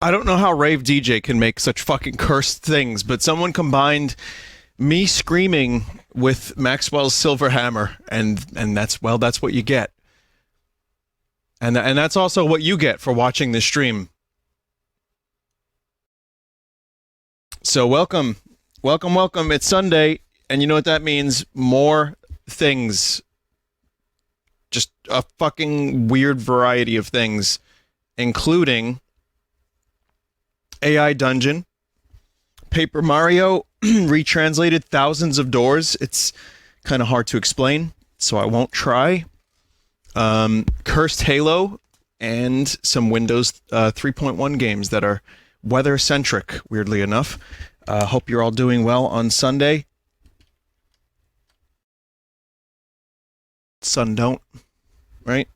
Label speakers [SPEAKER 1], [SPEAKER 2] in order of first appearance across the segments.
[SPEAKER 1] I don't know how Rave DJ can make such fucking cursed things, but someone combined me screaming with Maxwell's silver hammer, and that's what you get. And that's also what you get for watching this stream. So welcome. It's Sunday, and you know what that means? More things. Just a fucking weird variety of things, including AI Dungeon, Paper Mario retranslated thousands of doors. It's kind of hard to explain, so I won't try. Cursed Halo, and some Windows 3.1 games that are weather-centric, weirdly enough. Hope you're all doing well on Sunday. Sun don't, right?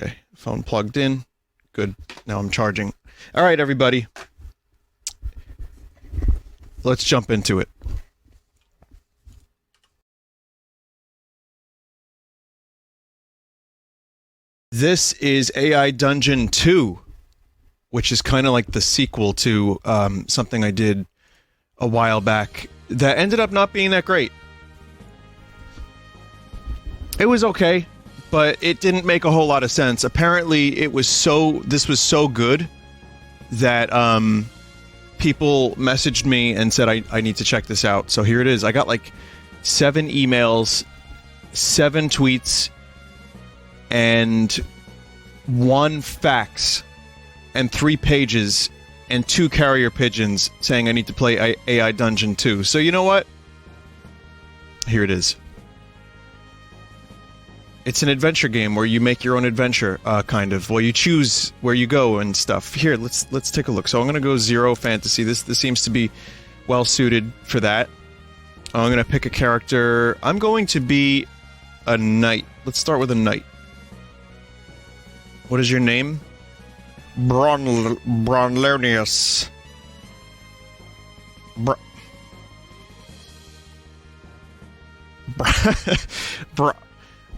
[SPEAKER 1] Okay, phone plugged in. Good. Now I'm charging. All right, everybody. Let's jump into it. This is AI Dungeon 2, which is kind of like the sequel to something I did a while back that ended up not being that great. It was okay, but it didn't make a whole lot of sense. Apparently, this was so good that people messaged me and said I need to check this out. So here it is. I got like 7 emails, 7 tweets, and 1 fax, and 3 pages, and 2 carrier pigeons saying I need to play AI Dungeon 2. So you know what? Here it is. It's an adventure game where you make your own adventure, kind of. Well, you choose where you go and stuff. Here, let's take a look. So I'm gonna go Zero Fantasy. This seems to be well suited for that. I'm gonna pick a character. I'm going to be a knight. Let's start with a knight. What is your name? Bronlernius.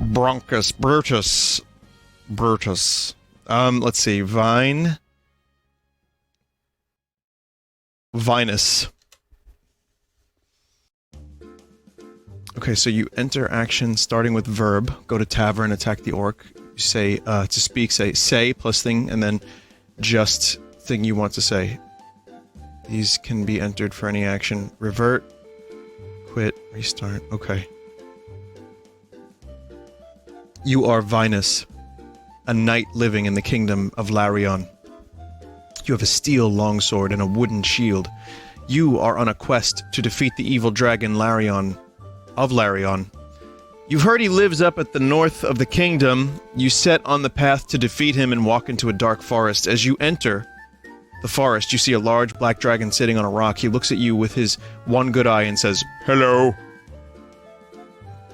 [SPEAKER 1] Broncus Brutus. Let's see. Vinous. Okay, so you enter action starting with verb. Go to tavern, attack the orc. You say, to speak, say plus thing, and then just thing you want to say. These can be entered for any action. Revert, quit, restart. Okay. You are Vinous, a knight living in the kingdom of Larion. You have a steel longsword and a wooden shield. You are on a quest to defeat the evil dragon Larion. You've heard he lives up at the north of the kingdom. You set on the path to defeat him and walk into a dark forest. As you enter the forest, you see a large black dragon sitting on a rock. He looks at you with his one good eye and says, "Hello."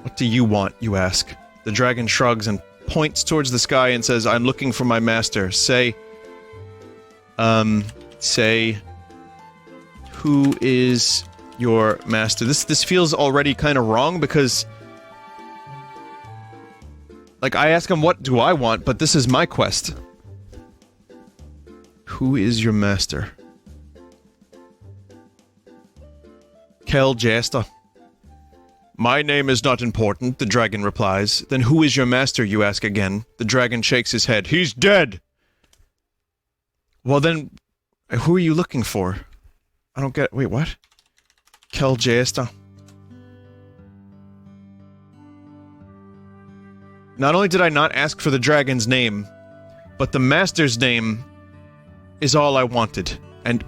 [SPEAKER 1] "What do you want?" you ask. The dragon shrugs and points towards the sky and says, "I'm looking for my master. Say, who is your master?" This feels already kind of wrong because, like, I ask him what do I want, but this is my quest. Who is your master? Kel Jasta. "My name is not important," the dragon replies. "Then who is your master?" you ask again. The dragon shakes his head. "He's dead!" "Well then, who are you looking for?" I don't get- wait, what? Kel Jasta. Not only did I not ask for the dragon's name, but the master's name is all I wanted.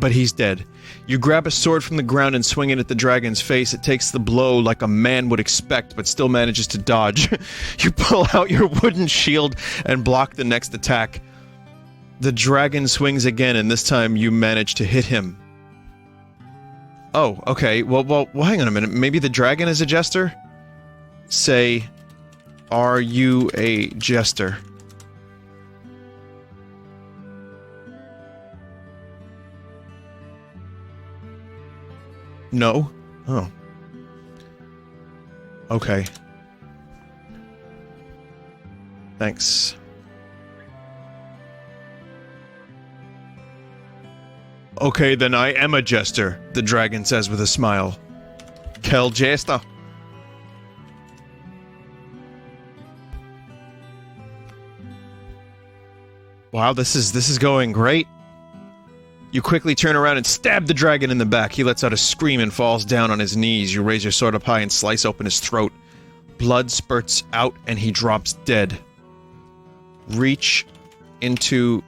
[SPEAKER 1] But he's dead. You grab a sword from the ground and swing it at the dragon's face. It takes the blow like a man would expect, but still manages to dodge. You pull out your wooden shield and block the next attack. The dragon swings again, and this time you manage to hit him. Oh, okay. Well, hang on a minute. Maybe the dragon is a jester? Say, Are you a jester? No? Oh. Okay. Thanks. Okay, then I am a jester, the dragon says with a smile. Kel jester. Wow, this is going great. You quickly turn around and stab the dragon in the back. He lets out a scream and falls down on his knees. You raise your sword up high and slice open his throat. Blood spurts out and he drops dead. Reach into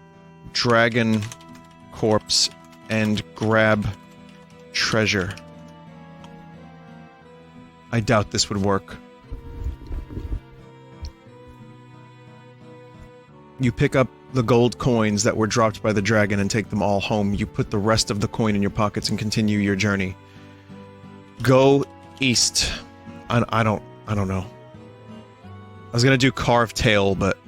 [SPEAKER 1] dragon corpse and grab treasure. I doubt this would work. You pick up the gold coins that were dropped by the dragon and take them all home. You put the rest of the coin in your pockets and continue your journey. Go east. I don't know. I was gonna do carved tail, but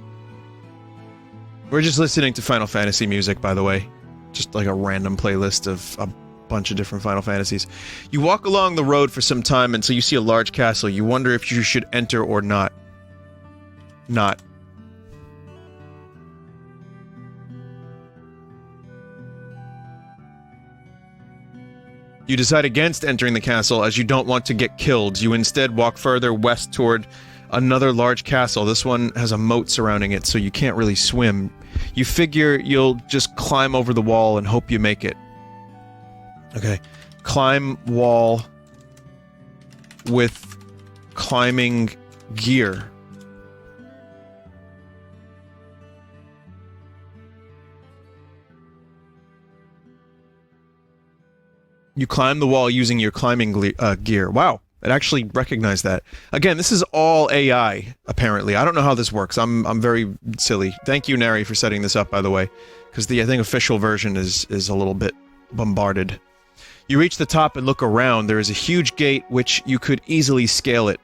[SPEAKER 1] we're just listening to Final Fantasy music, by the way. Just like a random playlist of a bunch of different Final Fantasies. You walk along the road for some time until you see a large castle. You wonder if you should enter or not. Not. You decide against entering the castle as you don't want to get killed. You instead walk further west toward another large castle. This one has a moat surrounding it, so you can't really swim. You figure you'll just climb over the wall and hope you make it. Okay. Climb wall with climbing gear. You climb the wall using your climbing gear. Wow, it actually recognized that. Again, this is all AI, apparently. I don't know how this works. I'm very silly. Thank you, Neri, for setting this up, by the way. Because the, I think, official version is a little bit bombarded. You reach the top and look around. There is a huge gate which you could easily scale it.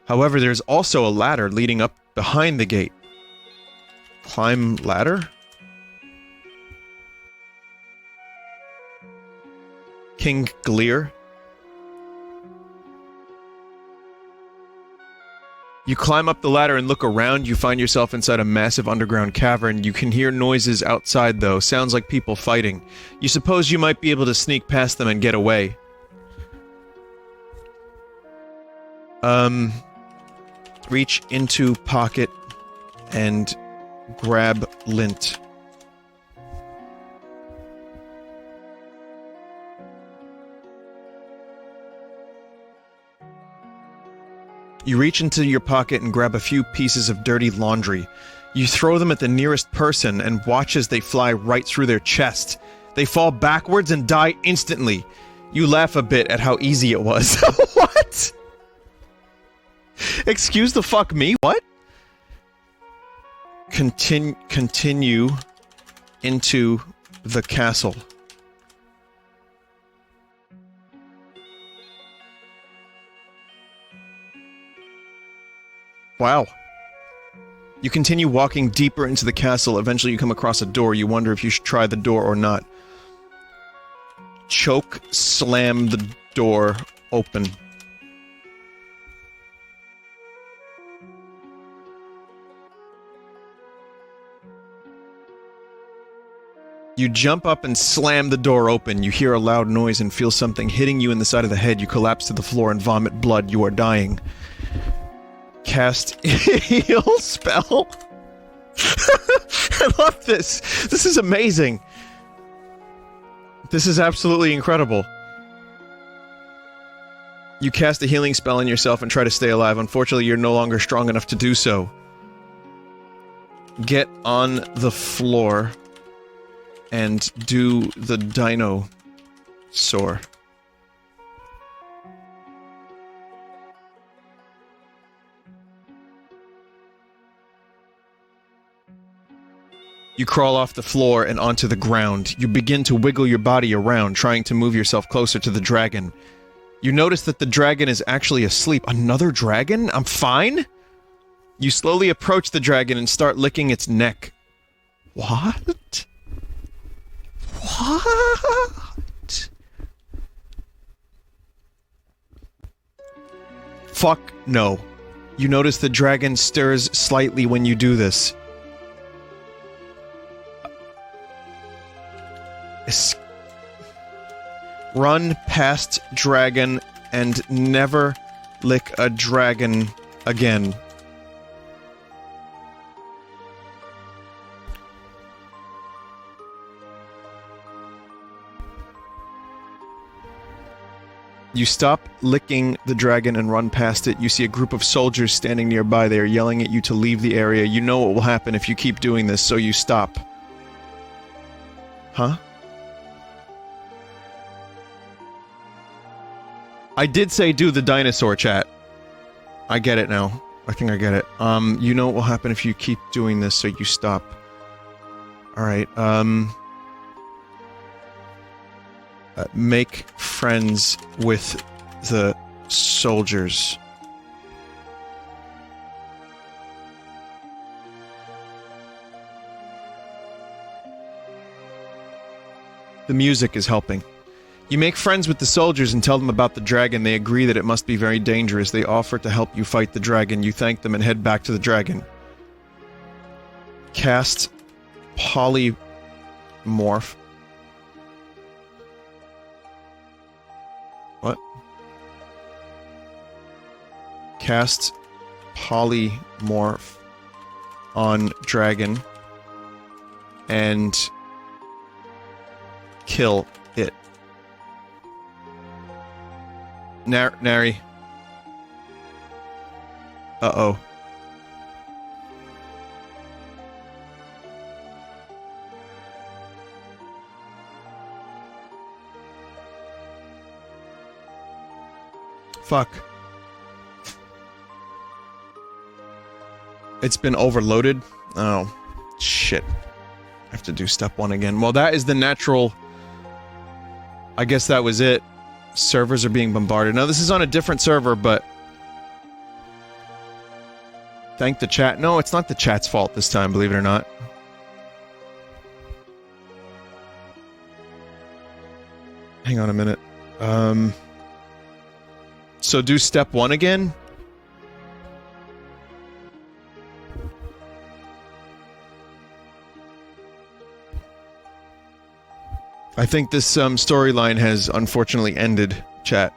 [SPEAKER 1] However, there's also a ladder leading up behind the gate. Climb ladder? King Gleer. You climb up the ladder and look around. You find yourself inside a massive underground cavern. You can hear noises outside, though. Sounds like people fighting. You suppose you might be able to sneak past them and get away. Reach into pocket and grab lint. You reach into your pocket and grab a few pieces of dirty laundry. You throw them at the nearest person and watch as they fly right through their chest. They fall backwards and die instantly. You laugh a bit at how easy it was. What? Excuse the fuck me? What? Continue into the castle. Wow. You continue walking deeper into the castle. Eventually you come across a door. You wonder if you should try the door or not. Choke slam the door open. You jump up and slam the door open. You hear a loud noise and feel something hitting you in the side of the head. You collapse to the floor and vomit blood. You are dying. Cast heal spell. I love this. This is amazing. This is absolutely incredible. You cast a healing spell on yourself and try to stay alive. Unfortunately, you're no longer strong enough to do so. Get on the floor and do the dino soar. You crawl off the floor and onto the ground. You begin to wiggle your body around, trying to move yourself closer to the dragon. You notice that the dragon is actually asleep. Another dragon? I'm fine? You slowly approach the dragon and start licking its neck. What? What? Fuck no. You notice the dragon stirs slightly when you do this. Run past dragon and never lick a dragon again. You stop licking the dragon and run past it. You see a group of soldiers standing nearby. They are yelling at you to leave the area. You know what will happen if you keep doing this, so you stop. Huh? I did say do the dinosaur chat. I get it now. I think I get it. You know what will happen if you keep doing this, so you stop. Alright, make friends with the soldiers. The music is helping. You make friends with the soldiers and tell them about the dragon. They agree that it must be very dangerous. They offer to help you fight the dragon. You thank them and head back to the dragon. Cast polymorph. What? Cast polymorph on dragon and kill it. Nary. Uh-oh. Fuck. It's been overloaded? Oh, shit. I have to do step 1 again. Well, that is the natural... I guess that was it. Servers are being bombarded. Now, this is on a different server, but... Thank the chat. No, it's not the chat's fault this time, believe it or not. Hang on a minute. So do step 1 again? I think this storyline has unfortunately ended, chat.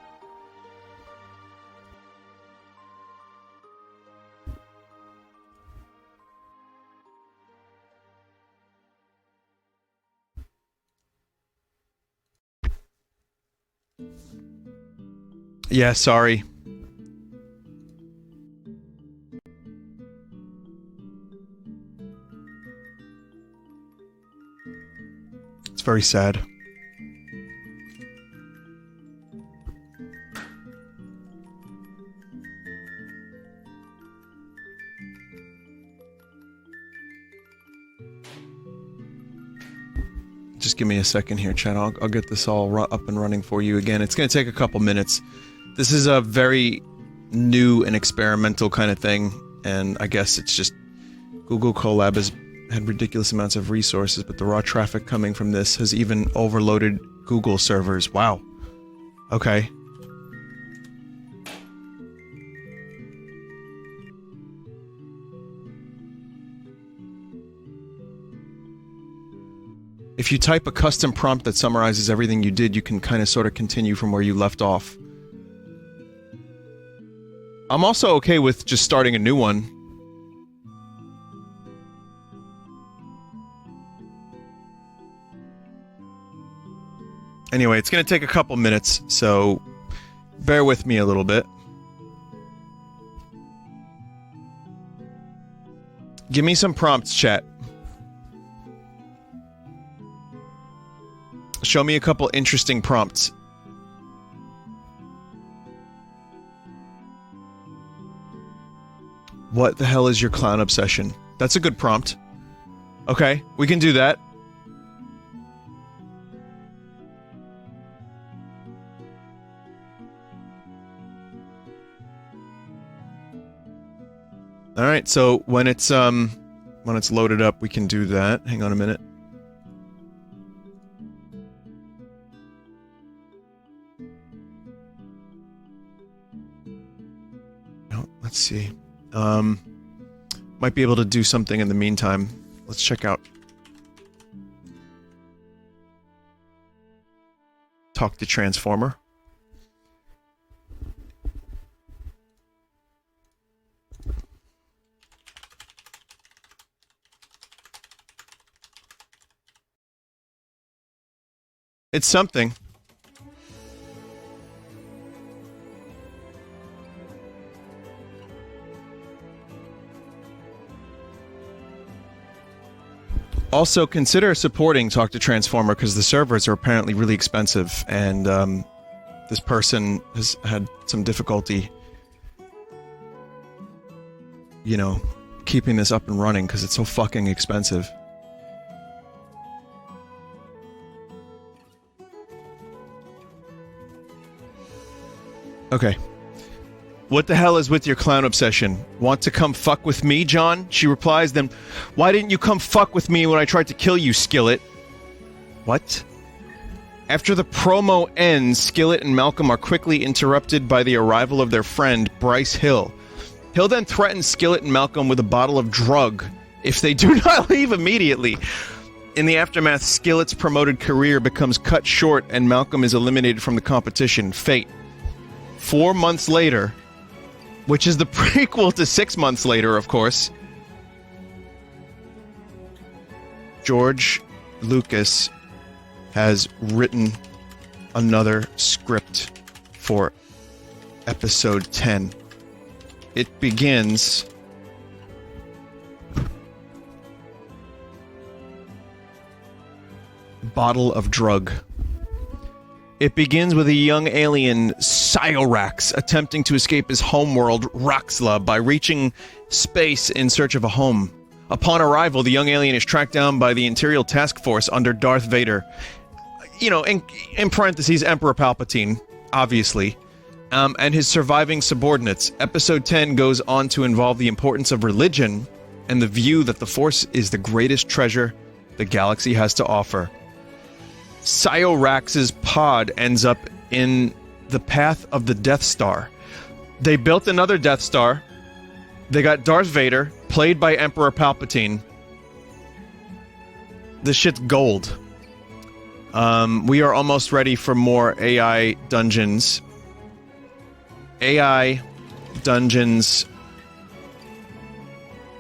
[SPEAKER 1] Yeah, sorry. It's very sad. Just give me a second here, chat. I'll get this all up and running for you again. It's gonna take a couple minutes. This is a very new and experimental kind of thing, and I guess it's just... Google Colab has had ridiculous amounts of resources, but the raw traffic coming from this has even overloaded Google servers. Wow. Okay. If you type a custom prompt that summarizes everything you did, you can kind of sort of continue from where you left off. I'm also okay with just starting a new one. Anyway, it's gonna take a couple minutes, so bear with me a little bit. Give me some prompts, chat. Show me a couple interesting prompts. What the hell is your clown obsession? That's a good prompt. Okay, we can do that. Alright, so when it's loaded up, we can do that. Hang on a minute. Oh, let's see. Might be able to do something in the meantime. Let's check out. Talk to Transformer. It's something. Also, consider supporting Talk to Transformer, because the servers are apparently really expensive, and this person has had some difficulty, you know, keeping this up and running, because it's so fucking expensive. Okay. What the hell is with your clown obsession? Want to come fuck with me, John? She replies, then, why didn't you come fuck with me when I tried to kill you, Skillet? What? After the promo ends, Skillet and Malcolm are quickly interrupted by the arrival of their friend, Bryce Hill. Hill then threatens Skillet and Malcolm with a bottle of drug if they do not leave immediately. In the aftermath, Skillet's promoted career becomes cut short and Malcolm is eliminated from the competition. Fate. 4 months later, which is the prequel to 6 months later, of course, George Lucas has written another script for episode 10. It begins bottle of drug. It begins with a young alien, Cyorax, attempting to escape his homeworld, Roxla, by reaching space in search of a home. Upon arrival, the young alien is tracked down by the Imperial Task Force under Darth Vader. You know, in parentheses, Emperor Palpatine, obviously, and his surviving subordinates. Episode 10 goes on to involve the importance of religion and the view that the Force is the greatest treasure the galaxy has to offer. Cyorax's pod ends up in the path of the Death Star. They built another Death Star. They got Darth Vader, played by Emperor Palpatine. This shit's gold. We are almost ready for more AI dungeons. AI dungeons.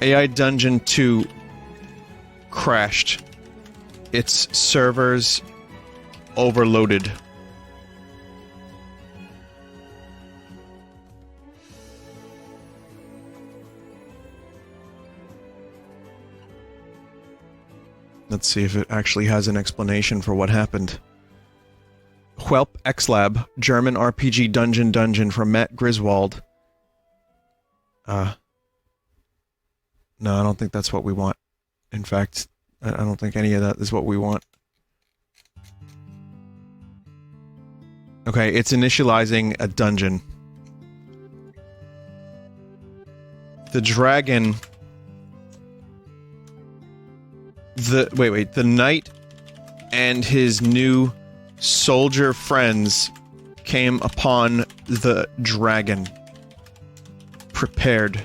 [SPEAKER 1] AI Dungeon 2 crashed. Its servers overloaded. Let's see if it actually has an explanation for what happened. Whelp X-Lab, German RPG dungeon from Matt Griswold. No, I don't think that's what we want. In fact, I don't think any of that is what we want. Okay, it's initializing a dungeon. The dragon... The knight and his new soldier friends came upon the dragon, prepared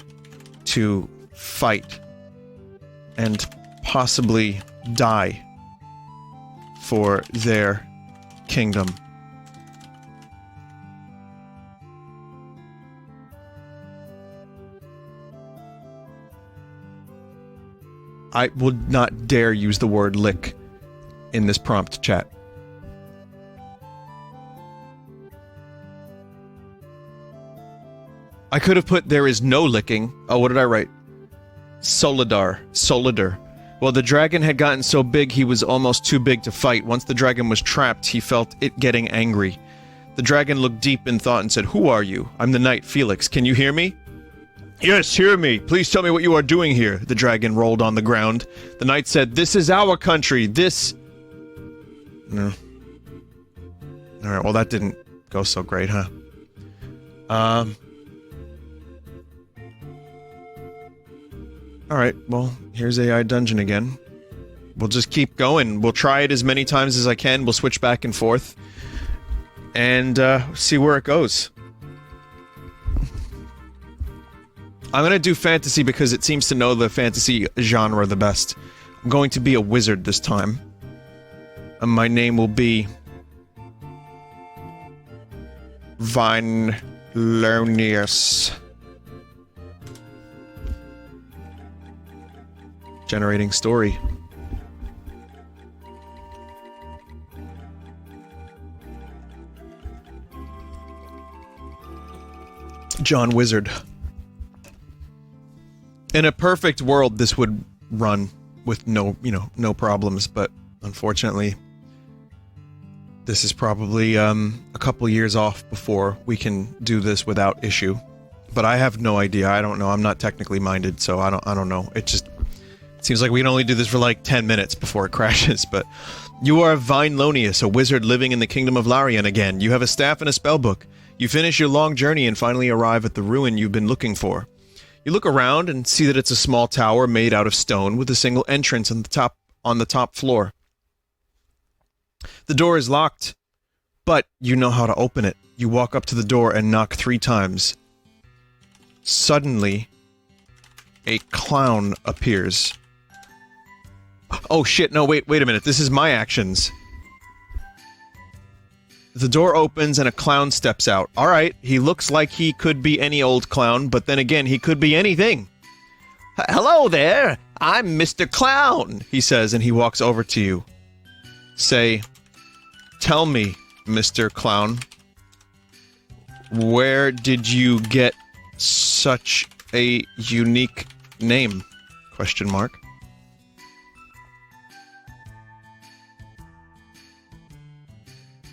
[SPEAKER 1] to fight and possibly die for their kingdom. I would not dare use the word lick in this prompt chat. I could have put there is no licking. Oh, what did I write? Solidar. Well, the dragon had gotten so big he was almost too big to fight. Once the dragon was trapped, he felt it getting angry. The dragon looked deep in thought and said, "Who are you? I'm the knight Felix. Can you hear me?" "Yes, hear me. Please tell me what you are doing here." The dragon rolled on the ground. The knight said, "This is our country. This..." No. Alright, well that didn't go so great, huh? Alright, well, here's AI Dungeon again. We'll just keep going. We'll try it as many times as I can. We'll switch back and forth. And, see where it goes. I'm gonna do fantasy because it seems to know the fantasy genre the best. I'm going to be a wizard this time. And my name will be... Vinesauce. Generating story. John Wizard. In a perfect world, this would run with no problems, but unfortunately, this is probably, a couple years off before we can do this without issue. But I have no idea. I don't know. I'm not technically minded, so I don't know. It seems like we can only do this for like 10 minutes before it crashes, but... You are Vinesauce, a wizard living in the kingdom of Larian again. You have a staff and a spellbook. You finish your long journey and finally arrive at the ruin you've been looking for. You look around and see that it's a small tower made out of stone with a single entrance on the top floor. The door is locked, but you know how to open it. You walk up to the door and knock 3 times. Suddenly, a clown appears. Oh shit, no, wait a minute, this is my actions. The door opens and a clown steps out. Alright, he looks like he could be any old clown, but then again, he could be anything. Hello there, I'm Mr. Clown, he says, and he walks over to you. Say, tell me, Mr. Clown, where did you get such a unique name? Question mark.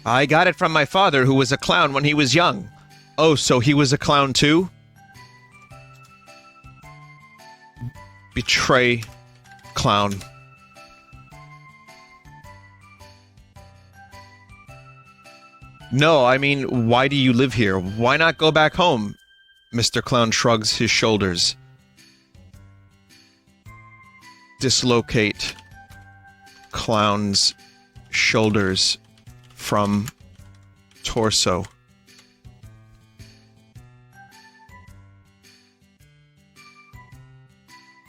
[SPEAKER 1] I got it from my father, who was a clown when he was young. Oh, so he was a clown too? Betray clown. No, I mean, why do you live here? Why not go back home? Mr. Clown shrugs his shoulders. Dislocate clown's shoulders from torso.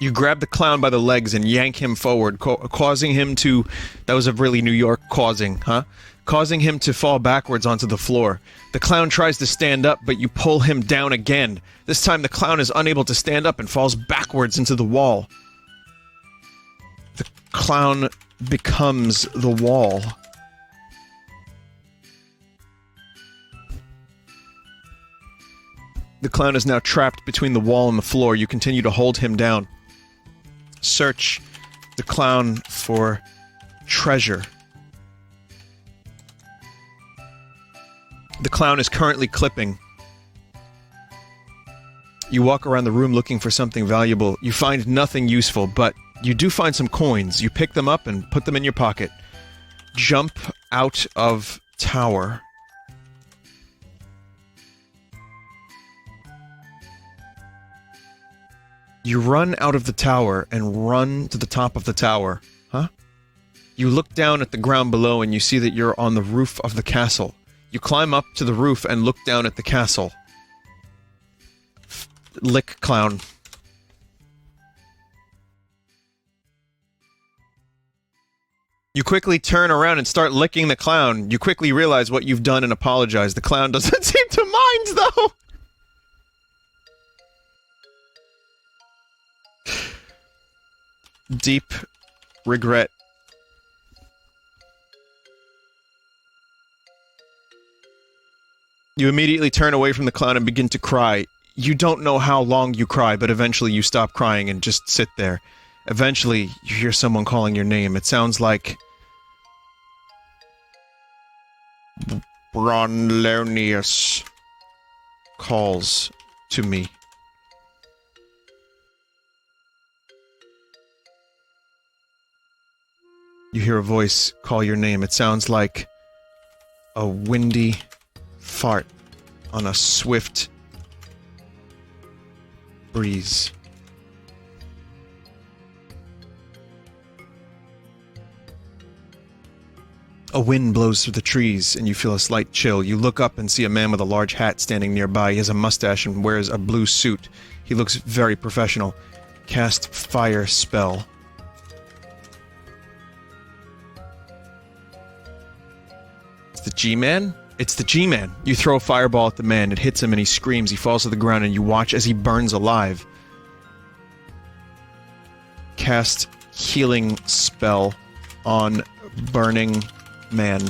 [SPEAKER 1] You grab the clown by the legs and yank him forward, causing him to... That was a really New York causing, huh? Causing him to fall backwards onto the floor. The clown tries to stand up, but you pull him down again. This time the clown is unable to stand up and falls backwards into the wall. The clown becomes the wall. The clown is now trapped between the wall and the floor. You continue to hold him down. Search the clown for treasure. The clown is currently clipping. You walk around the room looking for something valuable. You find nothing useful, but you do find some coins. You pick them up and put them in your pocket. Jump out of tower. You run out of the tower and run to the top of the tower. Huh? You look down at the ground below and you see that you're on the roof of the castle. You climb up to the roof and look down at the castle. Lick clown. You quickly turn around and start licking the clown. You quickly realize what you've done and apologize. The clown doesn't seem to mind, though! Deep regret. You immediately turn away from the clown and begin to cry. You don't know how long you cry, but eventually you stop crying and just sit there. Eventually, you hear someone calling your name. It sounds like... Vinesauce calls to me. You hear a voice call your name. It sounds like a windy fart on a swift breeze. A wind blows through the trees, and you feel a slight chill. You look up and see a man with a large hat standing nearby. He has a mustache and wears a blue suit. He looks very professional. Cast fire spell. It's the G-Man? It's the G-Man. You throw a fireball at the man. It hits him and he screams. He falls to the ground and you watch as he burns alive. Cast healing spell on burning man.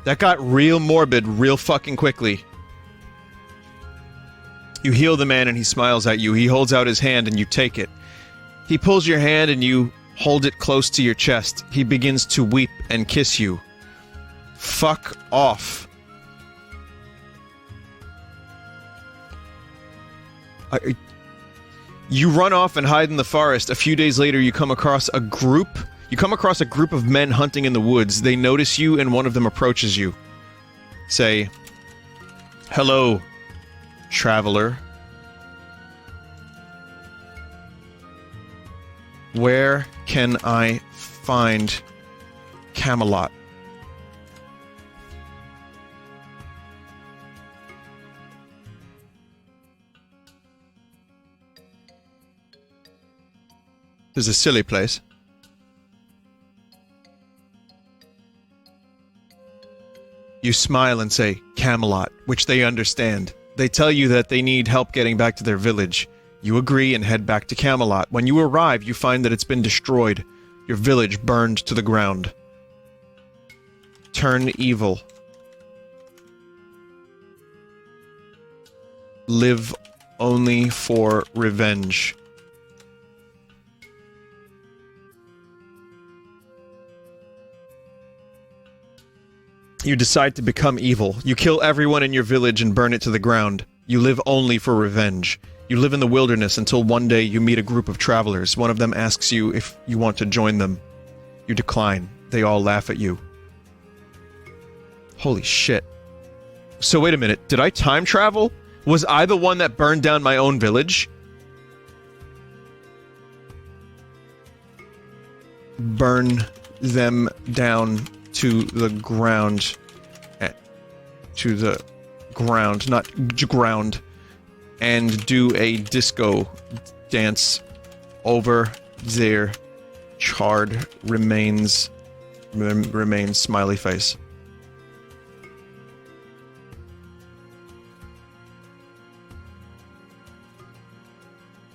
[SPEAKER 1] That got real morbid real fucking quickly. You heal the man and he smiles at you. He holds out his hand and you take it. He pulls your hand and you hold it close to your chest. He begins to weep and kiss you. Fuck off. You run off and hide in the forest. A few days later you come across a group of men hunting in the woods. They notice you and one of them approaches you. Say, "Hello, traveler. Where can I find Camelot?" It's a silly place. You smile and say, "Camelot," which they understand. They tell you that they need help getting back to their village. You agree and head back to Camelot. When you arrive, you find that it's been destroyed. Your village burned to the ground. Turn evil. Live only for revenge. You decide to become evil. You kill everyone in your village and burn it to the ground. You live only for revenge. You live in the wilderness until one day you meet a group of travelers. One of them asks you if you want to join them. You decline. They all laugh at you. Holy shit. So wait a minute, did I time travel? Was I the one that burned down my own village? Burn them down to the ground. To the ground, not ground. And do a disco dance over their charred remains smiley face.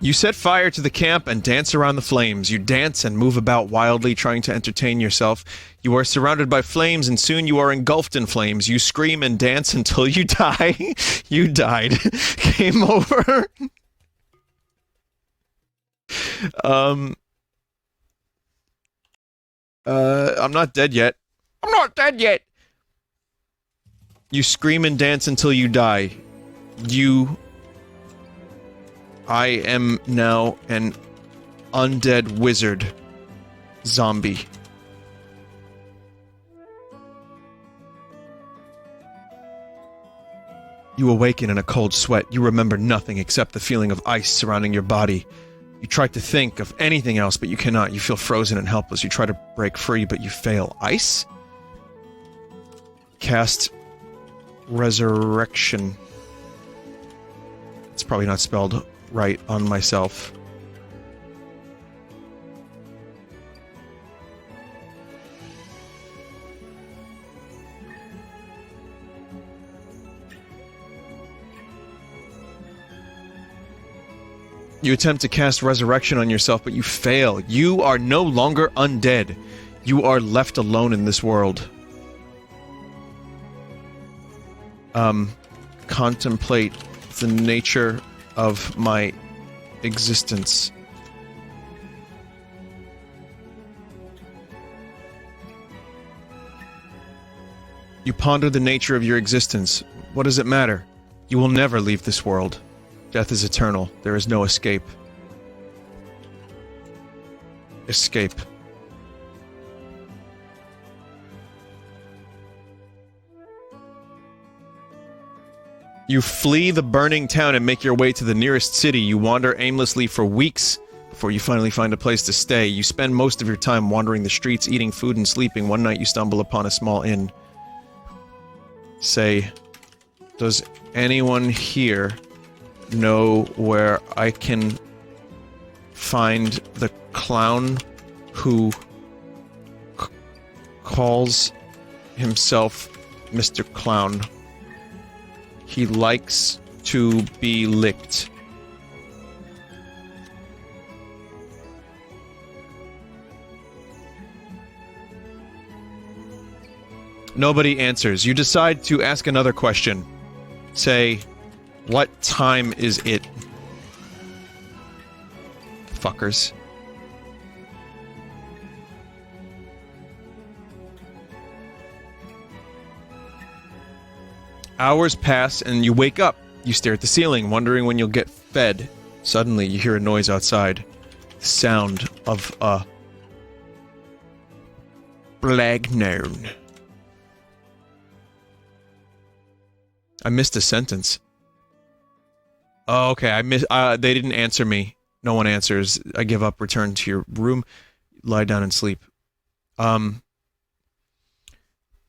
[SPEAKER 1] You set fire to the camp and dance around the flames. You dance and move about wildly, trying to entertain yourself. You are surrounded by flames, and soon you are engulfed in flames. You scream and dance until you die. You died. Game over. I'm not dead yet. I'm not dead yet! You scream and dance until you die. I am now an undead wizard zombie. You awaken in a cold sweat. You remember nothing except the feeling of ice surrounding your body. You try to think of anything else, but you cannot. You feel frozen and helpless. You try to break free, but you fail. Ice? Cast Resurrection. It's probably not spelled right on myself. You attempt to cast Resurrection on yourself, but you fail. You are no longer undead. You are left alone in this world. Contemplate the nature of my existence. You ponder the nature of your existence. What does it matter? You will never leave this world. Death is eternal. There is no escape. Escape. You flee the burning town and make your way to the nearest city. You wander aimlessly for weeks before you finally find a place to stay. You spend most of your time wandering the streets, eating food and sleeping. One night you stumble upon a small inn. Say, does anyone here know where I can find the clown who calls himself Mr. Clown? He likes to be licked. Nobody answers. You decide to ask another question. Say, what time is it? Fuckers. Hours pass and you wake up. You stare at the ceiling, wondering when you'll get fed. Suddenly, you hear a noise outside. The sound of a blagnoun. I missed a sentence. Oh, okay, they didn't answer me. No one answers. I give up, return to your room, lie down and sleep. I'm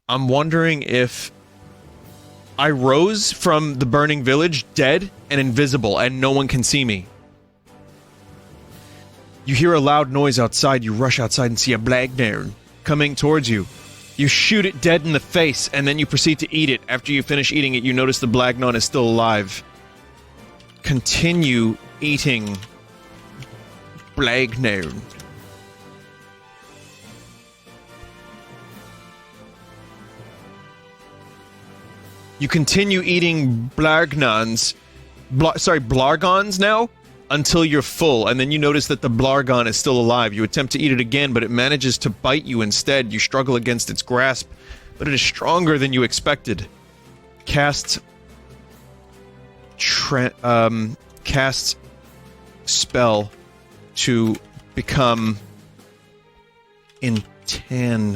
[SPEAKER 1] wondering if I rose from the burning village, dead and invisible, and no one can see me. You hear a loud noise outside, you rush outside and see a blagnoun coming towards you. You shoot it dead in the face, and then you proceed to eat it. After you finish eating it, you notice the blagnoun is still alive. Continue eating blagnoun. You continue eating blargons now, until you're full, and then you notice that the blargon is still alive. You attempt to eat it again, but it manages to bite you instead. You struggle against its grasp, but it is stronger than you expected. Cast spell to become intangible.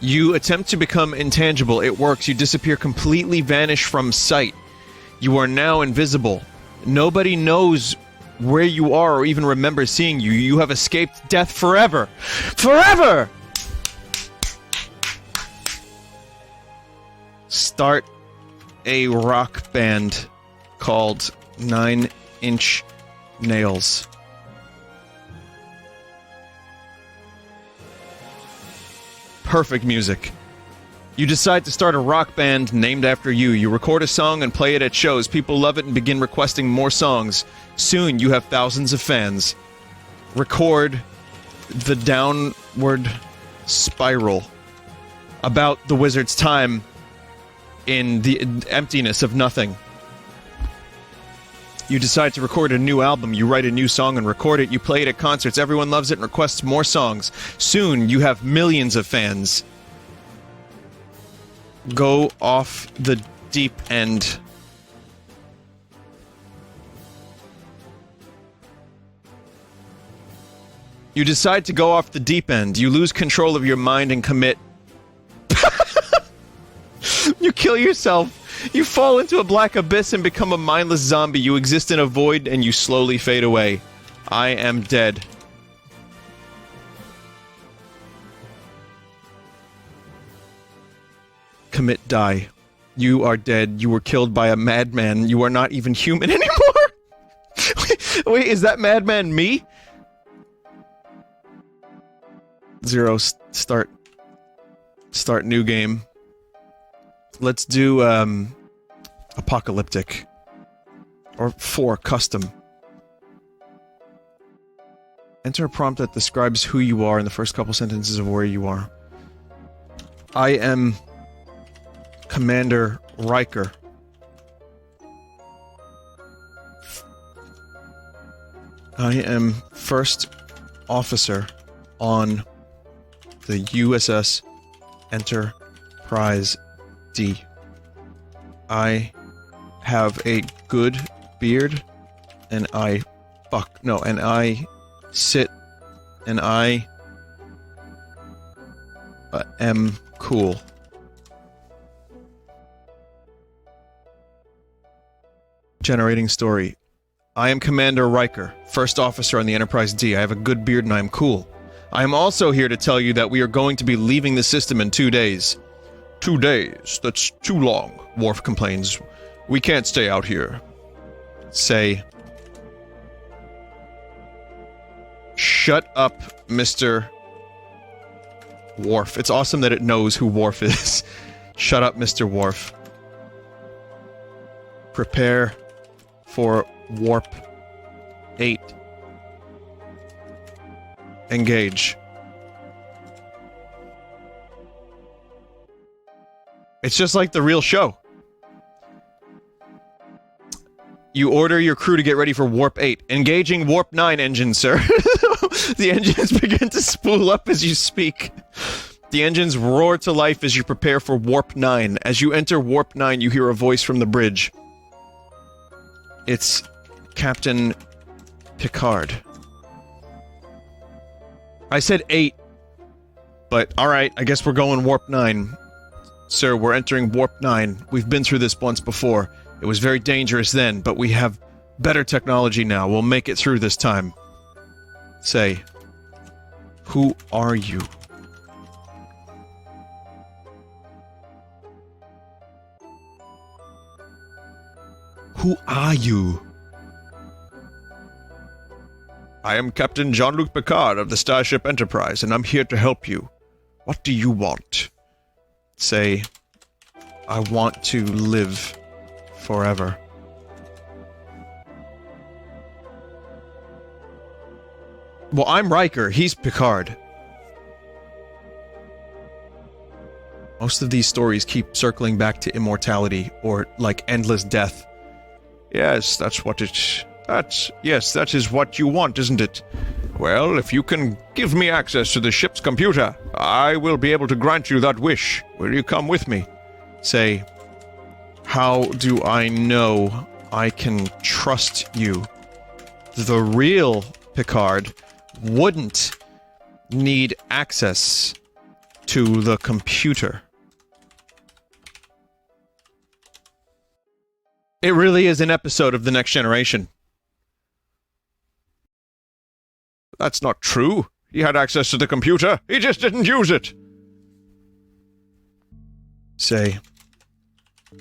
[SPEAKER 1] You attempt to become intangible. It works. You disappear completely, vanish from sight. You are now invisible. Nobody knows where you are or even remembers seeing you. You have escaped death forever. Forever! Start a rock band called 9 Inch Nails. Perfect music. You decide to start a rock band named after you. You record a song and play it at shows. People love it and begin requesting more songs. Soon, you have thousands of fans. Record the downward spiral about the wizard's time in the emptiness of nothing. You decide to record a new album. You write a new song and record it. You play it at concerts. Everyone loves it and requests more songs. Soon, you have millions of fans. Go off the deep end. You decide to go off the deep end. You lose control of your mind and commit. You kill yourself. You fall into a black abyss and become a mindless zombie. You exist in a void and you slowly fade away. I am dead. Commit die. You are dead. You were killed by a madman. You are not even human anymore. Wait, is that madman me? 0, start new game. Let's do, apocalyptic. Or 4, custom. Enter a prompt that describes who you are in the first couple sentences of where you are. I am Commander Riker. I am first officer on the USS Enterprise D. I have a good beard, and I sit, and I am cool. Generating story. I am Commander Riker, first officer on the Enterprise D. I have a good beard and I am cool. I am also here to tell you that we are going to be leaving the system in 2 days. 2 days? That's too long, Worf complains. We can't stay out here. Say... Shut up, Mr. Worf. It's awesome that it knows who Worf is. Shut up, Mr. Worf. Prepare for Warp 8. Engage. It's just like the real show. You order your crew to get ready for Warp 8. Engaging Warp 9 engine, sir. The engines begin to spool up as you speak. The engines roar to life as you prepare for Warp 9. As you enter Warp 9, you hear a voice from the bridge. It's Captain Picard. I said 8, but alright, I guess we're going Warp 9. Sir, we're entering Warp 9. We've been through this once before. It was very dangerous then, but we have better technology now. We'll make it through this time. Say, who are you? Who are you? I am Captain Jean-Luc Picard of the Starship Enterprise, and I'm here to help you. What do you want? Say, I want to live forever. Well, I'm Riker, he's Picard. Most of these stories keep circling back to immortality, or, like, endless death. Yes, that's what it... Yes, that is what you want, isn't it? Well, if you can give me access to the ship's computer, I will be able to grant you that wish. Will you come with me? Say, how do I know I can trust you? The real Picard wouldn't need access to the computer. It really is an episode of The Next Generation. That's not true. He had access to the computer. He just didn't use it. Say,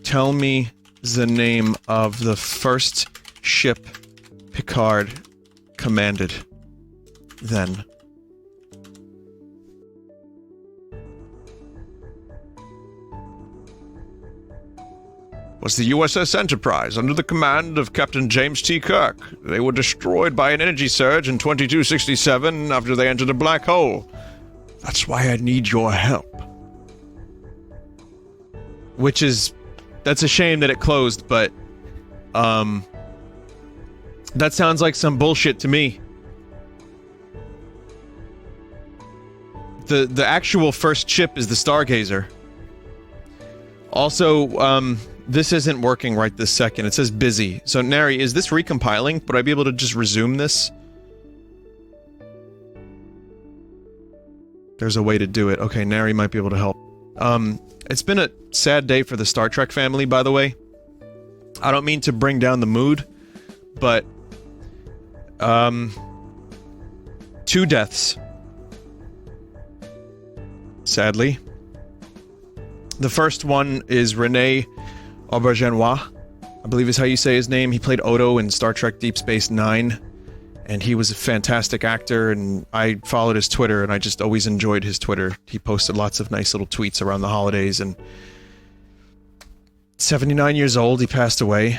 [SPEAKER 1] tell me the name of the first ship Picard commanded. Then. Was the USS Enterprise, under the command of Captain James T. Kirk. They were destroyed by an energy surge in 2267 after they entered a black hole. That's why I need your help. Which is... That's a shame that it closed, but... That sounds like some bullshit to me. The actual first ship is the Stargazer. Also, this isn't working right this second. It says busy. So, Nary, is this recompiling? Would I be able to just resume this? There's a way to do it. Okay, Nary might be able to help. It's been a sad day for the Star Trek family, by the way. I don't mean to bring down the mood, but... 2 deaths. Sadly. The first one is Rene Aubergenois, I believe is how you say his name. He played Odo in Star Trek Deep Space Nine, and he was a fantastic actor, and I followed his Twitter, and I just always enjoyed his Twitter. He posted lots of nice little tweets around the holidays, and 79 years old, he passed away.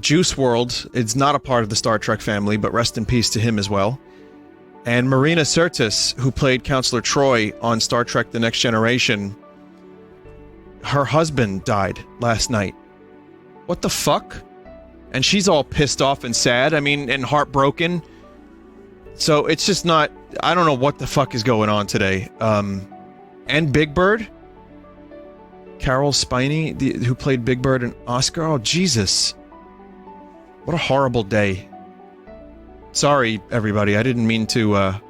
[SPEAKER 1] Juice WRLD is not a part of the Star Trek family, but rest in peace to him as well. And Marina Sirtis, who played Counselor Troy on Star Trek The Next Generation, her husband died last night. What the fuck? And she's all pissed off and sad, I mean, and heartbroken. So it's just not... I don't know what the fuck is going on today. And Big Bird? Carol Spiney, who played Big Bird and Oscar? Oh, Jesus. What a horrible day. Sorry, everybody. I didn't mean to, I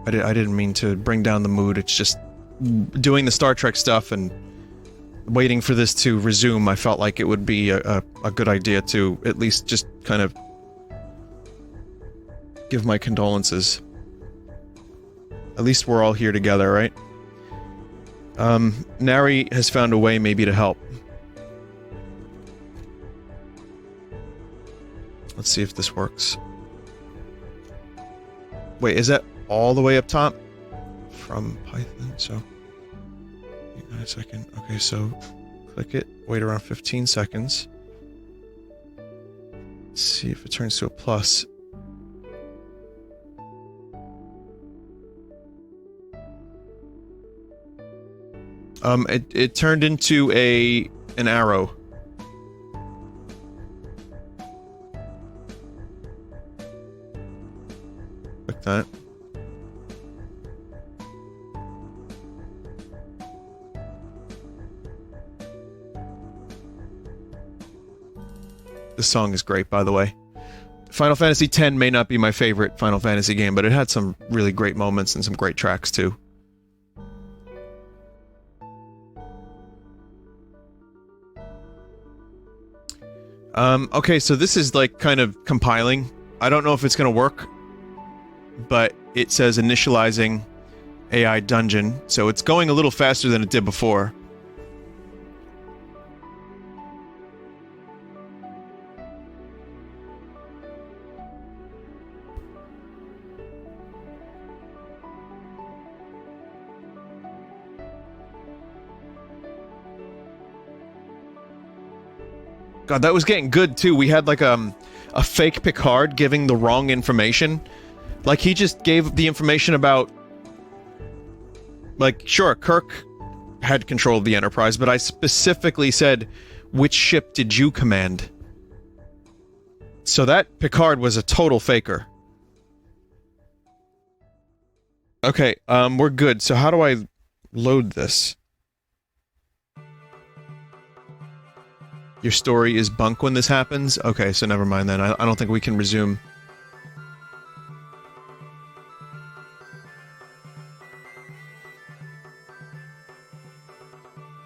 [SPEAKER 1] didn't mean to bring down the mood. It's just doing the Star Trek stuff and waiting for this to resume. I felt like it would be a good idea to at least just kind of give my condolences. At least we're all here together, right? Nary has found a way maybe to help. Let's see if this works. Wait, is that all the way up top? From Python, so... Hang on a second. Okay, so... Click it, wait around 15 seconds. Let's see if it turns to a plus. It turned into an arrow. Like that. This song is great, by the way. Final Fantasy X may not be my favorite Final Fantasy game, but it had some really great moments and some great tracks, too. Okay, so this is, like, kind of compiling. I don't know if it's gonna work, but it says initializing AI dungeon, so it's going a little faster than it did before. God, that was getting good, too. We had, like, a fake Picard giving the wrong information. Like, he just gave the information about... Like, sure, Kirk had control of the Enterprise, but I specifically said, which ship did you command? So that Picard was a total faker. Okay, we're good. So how do I load this? Your story is bunk when this happens? Okay, so never mind then. I don't think we can resume.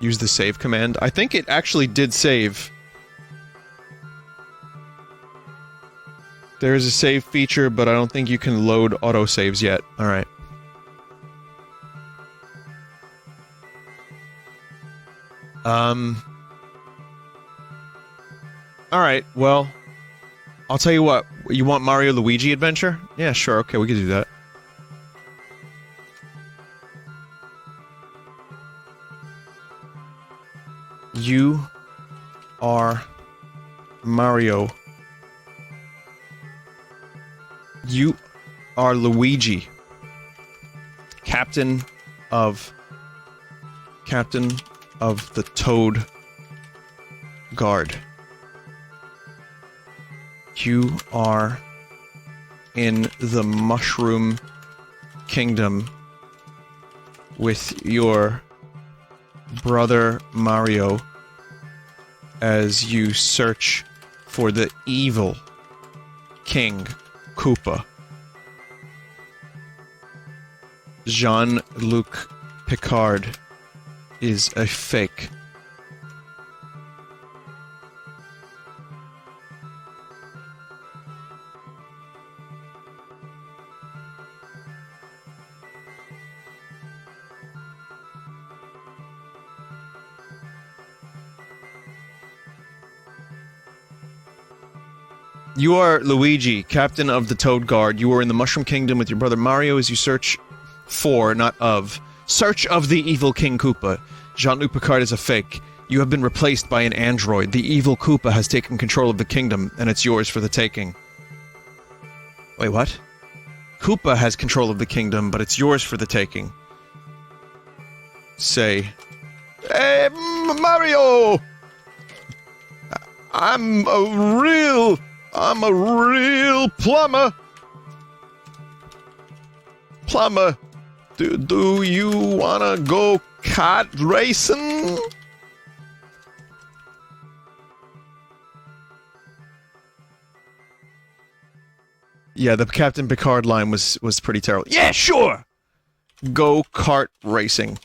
[SPEAKER 1] Use the save command. I think it actually did save. There is a save feature, but I don't think you can load autosaves yet. Alright. Alright, well... I'll tell you what. You want Mario Luigi Adventure? Yeah, sure, okay, we can do that. You are Mario. You are Luigi. Captain of the Toad Guard. You are in the Mushroom Kingdom with your brother Mario as you search for the evil King Koopa. Jean-Luc Picard is a fake. You are Luigi, captain of the Toad Guard. You are in the Mushroom Kingdom with your brother Mario as you search for, not of, search of the evil King Koopa. Jean-Luc Picard is a fake. You have been replaced by an android. The evil Koopa has taken control of the kingdom, and it's yours for the taking. Wait, what? Koopa has control of the kingdom, but it's yours for the taking. Say, hey, Mario! I'm a real plumber. Plumber, do you wanna go kart racing? Yeah, the Captain Picard line was pretty terrible. Yeah, sure! Go-kart racing.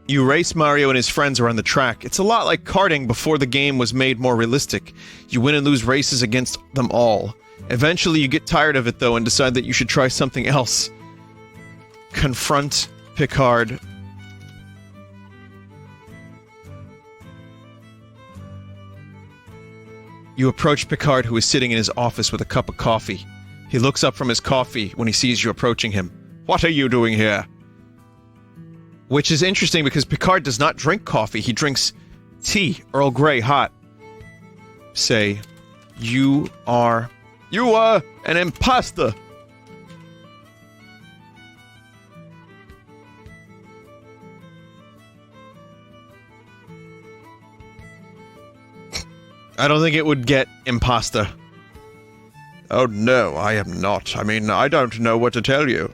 [SPEAKER 1] You race Mario and his friends around the track. It's a lot like karting before the game was made more realistic. You win and lose races against them all. Eventually you get tired of it though and decide that you should try something else. Confront Picard. You approach Picard, who is sitting in his office with a cup of coffee. He looks up from his coffee when he sees you approaching him. What are you doing here? Which is interesting because Picard does not drink coffee, he drinks tea, Earl Grey, hot. Say, you are an imposter! I don't think it would get imposter. Oh no, I am not. I mean, I don't know what to tell you.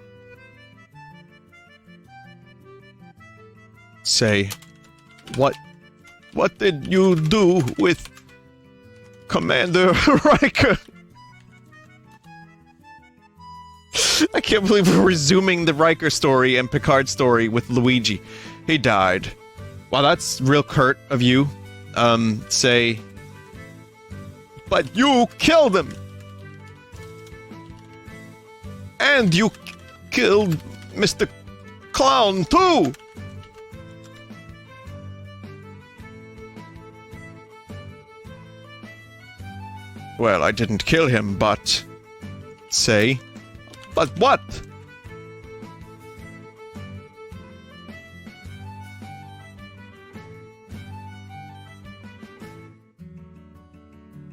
[SPEAKER 1] Say, what did you do with Commander Riker? I can't believe we're resuming the Riker story and Picard story with Luigi. He died. Wow, that's real curt of you. Say, but you killed him! And you killed Mr. Clown, too! Well, I didn't kill him, but... Say... But what?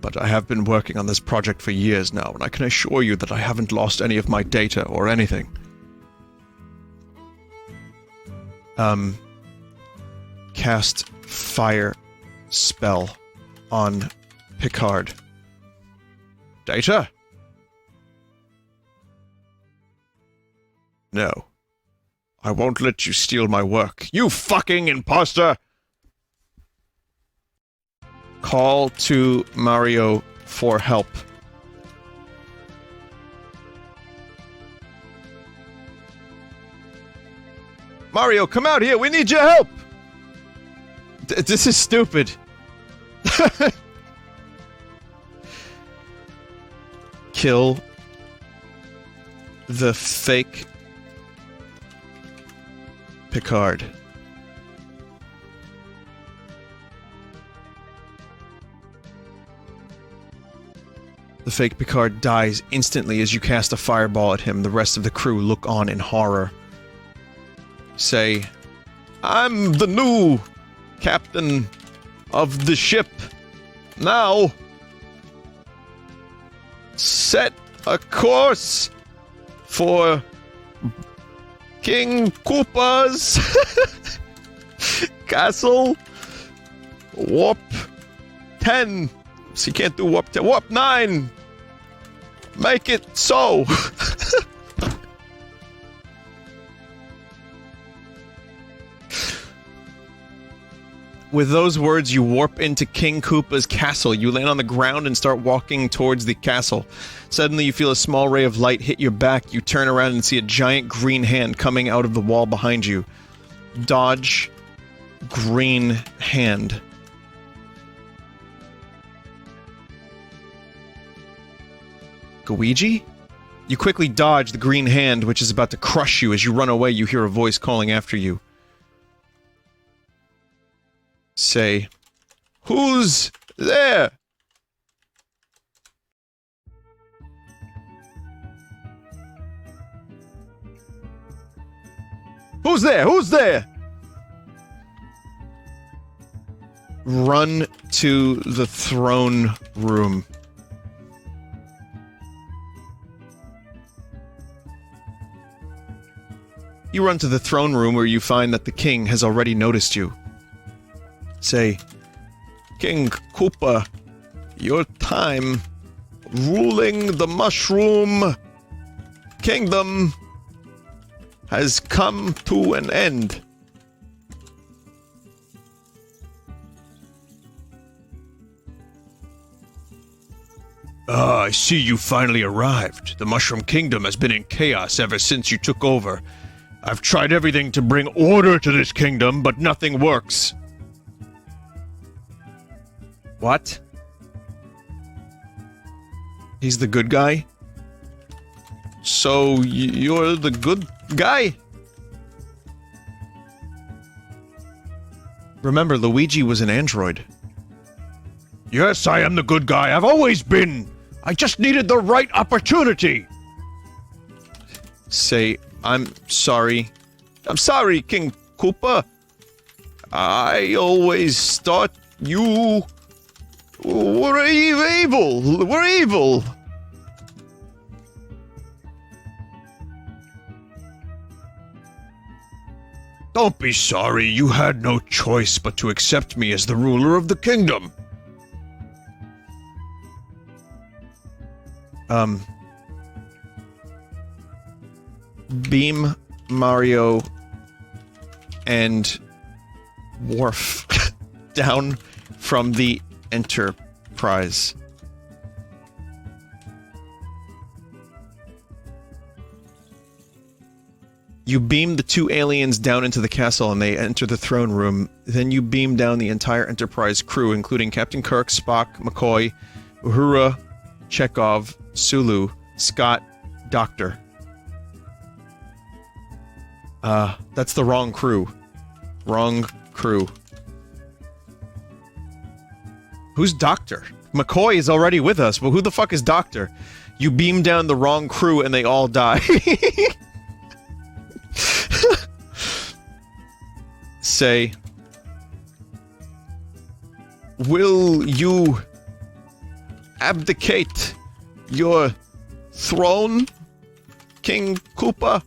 [SPEAKER 1] But I have been working on this project for years now, and I can assure you that I haven't lost any of my data or anything. Cast fire spell on Picard. Data? No. I won't let you steal my work. You fucking imposter! Call to Mario for help. Mario, come out here! We need your help! This is stupid. Kill the fake Picard. The fake Picard dies instantly as you cast a fireball at him. The rest of the crew look on in horror. Say, I'm the new captain of the ship. Now, set a course for King Koopa's castle. Warp 10. So you can't do warp 10. Warp 9! Make it so! With those words, you warp into King Koopa's castle. You land on the ground and start walking towards the castle. Suddenly, you feel a small ray of light hit your back. You turn around and see a giant green hand coming out of the wall behind you. Dodge. Green hand. Luigi? You quickly dodge the green hand, which is about to crush you. As you run away, you hear a voice calling after you. Say, who's there? Who's there? Who's there? Run to the throne room. You run to the throne room where you find that the king has already noticed you. Say, King Koopa, your time ruling the Mushroom Kingdom has come to an end. Ah, I see you finally arrived. The Mushroom Kingdom has been in chaos ever since you took over. I've tried everything to bring order to this kingdom, but nothing works. What? He's the good guy? So, you're the good guy? Remember, Luigi was an android. Yes, I am the good guy. I've always been. I just needed the right opportunity. Say, I'm sorry. I'm sorry, King Koopa. I always thought you were evil. We're evil. Don't be sorry. You had no choice but to accept me as the ruler of the kingdom. Beam, Mario, and Worf down from the Enterprise. You beam the two aliens down into the castle and they enter the throne room. Then you beam down the entire Enterprise crew, including Captain Kirk, Spock, McCoy, Uhura, Chekhov, Sulu, Scott, Doctor. That's the wrong crew. Wrong crew. Who's Doctor? McCoy is already with us, but who the fuck is Doctor? You beam down the wrong crew and they all die. Say, will you abdicate your throne, King Koopa?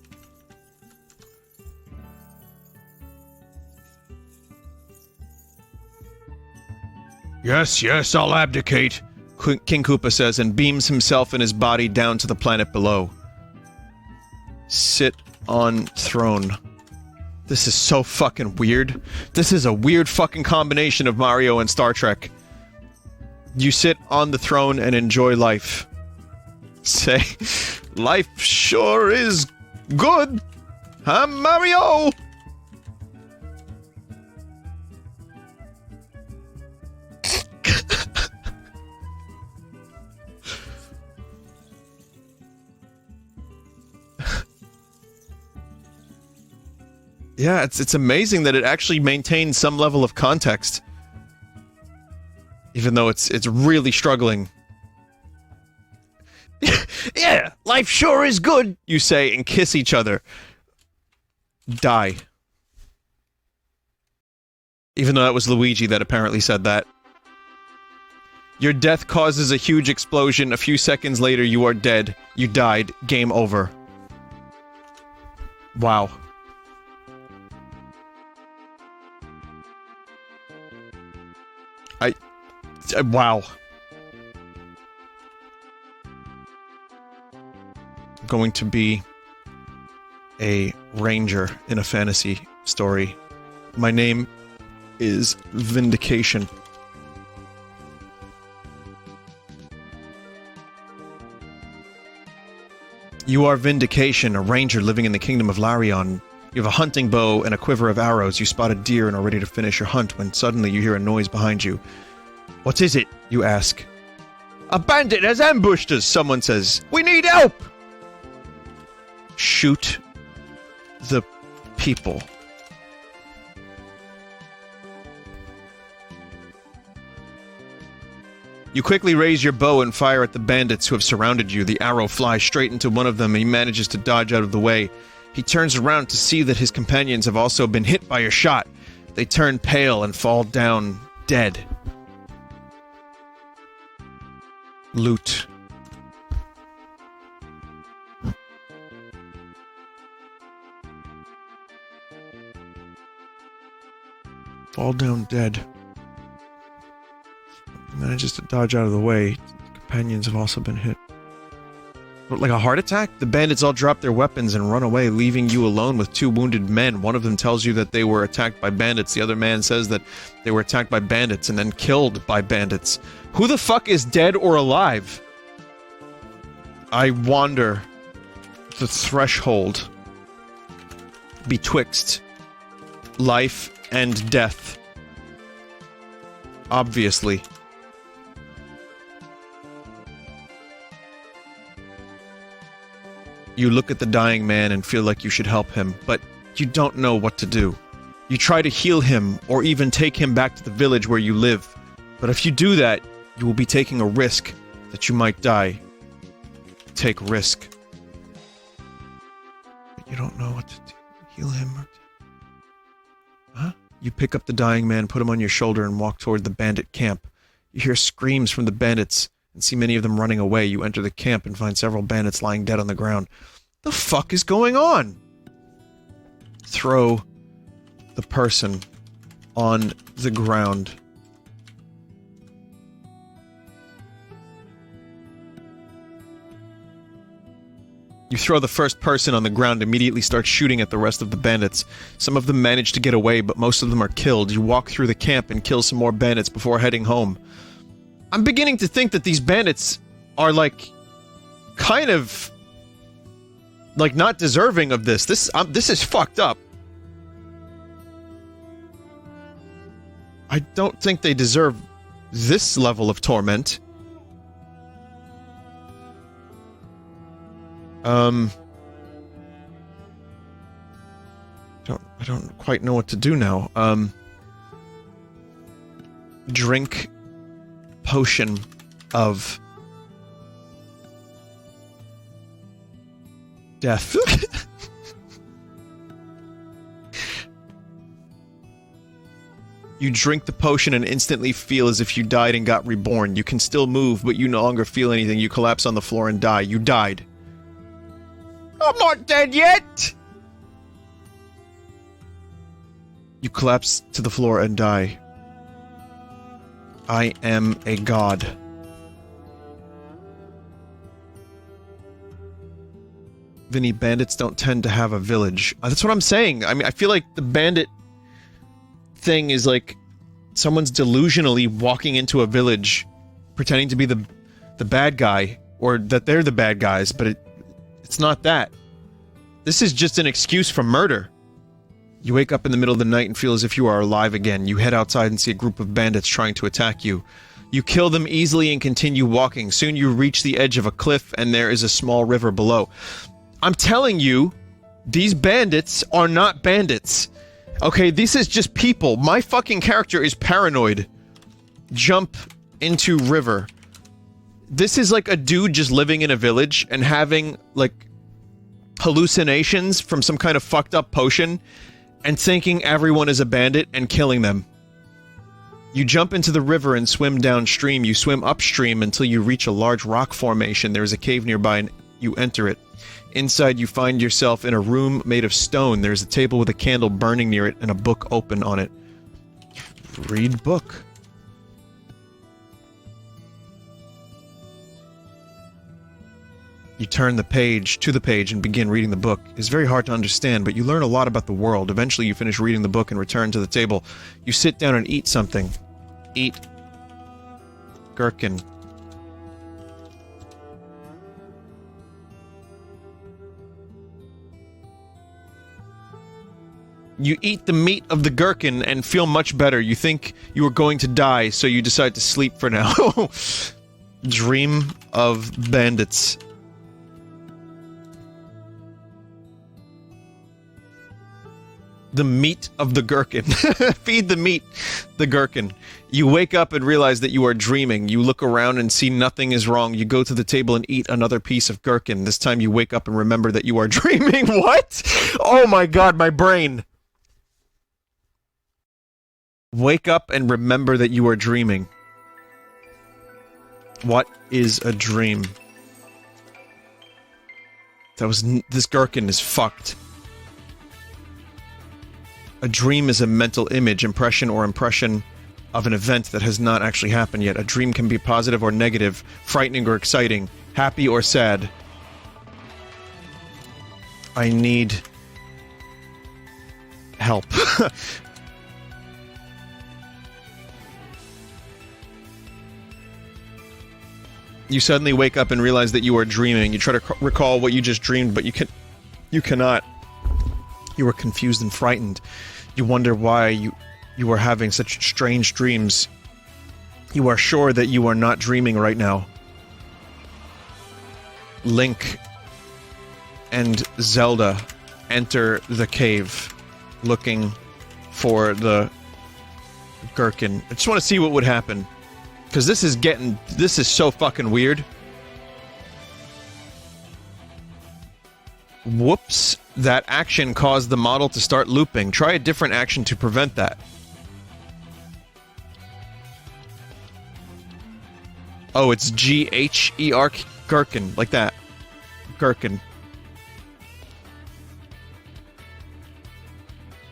[SPEAKER 1] Yes, yes, I'll abdicate, King Koopa says and beams himself and his body down to the planet below. Sit on throne. This is so fucking weird. This is a weird fucking combination of Mario and Star Trek. You sit on the throne and enjoy life. Say, life sure is good, huh, Mario? Yeah, it's amazing that it actually maintains some level of context. Even though it's really struggling. Yeah, life sure is good, you say, and kiss each other. Die. Even though that was Luigi that apparently said that. Your death causes a huge explosion. A few seconds later, you are dead. You died. Game over. Wow. Wow. I'm going to be a ranger in a fantasy story. My name is Vindication. You are Vindication, a ranger living in the kingdom of Larion. You have a hunting bow and a quiver of arrows. You spot a deer and are ready to finish your hunt when suddenly you hear a noise behind you. What is it? You ask. A bandit has ambushed us, someone says. We need help! Shoot the people. You quickly raise your bow and fire at the bandits who have surrounded you. The arrow flies straight into one of them and he manages to dodge out of the way. He turns around to see that his companions have also been hit by your shot. They turn pale and fall down dead. Loot. Fall down dead. Manages to dodge out of the way. Companions have also been hit. Like a heart attack? The bandits all drop their weapons and run away, leaving you alone with two wounded men. One of them tells you that they were attacked by bandits. The other man says that they were attacked by bandits and then killed by bandits. Who the fuck is dead or alive? I wander the threshold betwixt life and death. Obviously. You look at the dying man and feel like you should help him, but you don't know what to do. You try to heal him, or even take him back to the village where you live. But if you do that, you will be taking a risk that you might die. Take risk. But you don't know what to do. Heal him or... Huh? You pick up the dying man, put him on your shoulder, and walk toward the bandit camp. You hear screams from the bandits, and see many of them running away. You enter the camp and find several bandits lying dead on the ground. The fuck is going on? Throw the person on the ground. You throw the first person on the ground, immediately start shooting at the rest of the bandits. Some of them manage to get away, but most of them are killed. You walk through the camp and kill some more bandits before heading home. I'm beginning to think that these bandits are, like, kind of, like, not deserving of this. This is fucked up. I don't think they deserve this level of torment. I don't quite know what to do now. Drink potion of death. You drink the potion and instantly feel as if you died and got reborn. You can still move, but you no longer feel anything. You collapse on the floor and die. You died. I'm not dead yet! You collapse to the floor and die. I am a god. Vinny, bandits don't tend to have a village. That's what I'm saying. I mean, I feel like the bandit thing is like someone's delusionally walking into a village pretending to be the bad guy, or that they're the bad guys, but it's not that. This is just an excuse for murder. You wake up in the middle of the night and feel as if you are alive again. You head outside and see a group of bandits trying to attack you. You kill them easily and continue walking. Soon you reach the edge of a cliff and there is a small river below. I'm telling you, these bandits are not bandits. Okay, this is just people. My fucking character is paranoid. Jump into river. This is like a dude just living in a village and having, like, hallucinations from some kind of fucked up potion and thinking everyone is a bandit and killing them. You jump into the river and swim downstream. You swim upstream until you reach a large rock formation. There is a cave nearby and you enter it. Inside you find yourself in a room made of stone. There's a table with a candle burning near it and a book open on it. Read book. You turn the page to the page and begin reading the book. It's very hard to understand, but you learn a lot about the world. Eventually you finish reading the book and return to the table. You sit down and eat something. Eat gherkin. You eat the meat of the gherkin and feel much better. You think you are going to die, so you decide to sleep for now. Dream of bandits. The meat of the gherkin. Feed the meat, the gherkin. You wake up and realize that you are dreaming. You look around and see nothing is wrong. You go to the table and eat another piece of gherkin. This time you wake up and remember that you are dreaming. What? Oh my god, my brain. Wake up and remember that you are dreaming. What is a dream? This gherkin is fucked. A dream is a mental image, impression, or impression of an event that has not actually happened yet. A dream can be positive or negative, frightening or exciting, happy or sad. I need help. You suddenly wake up and realize that you are dreaming. You try to recall what you just dreamed, but you cannot. You are confused and frightened. You wonder why you are having such strange dreams. You are sure that you are not dreaming right now. Link and Zelda enter the cave, looking for the gherkin. I just want to see what would happen. Because this is so fucking weird. Whoops. That action caused the model to start looping. Try a different action to prevent that. Oh, it's G-H-E-R, gherkin, like that. Gherkin.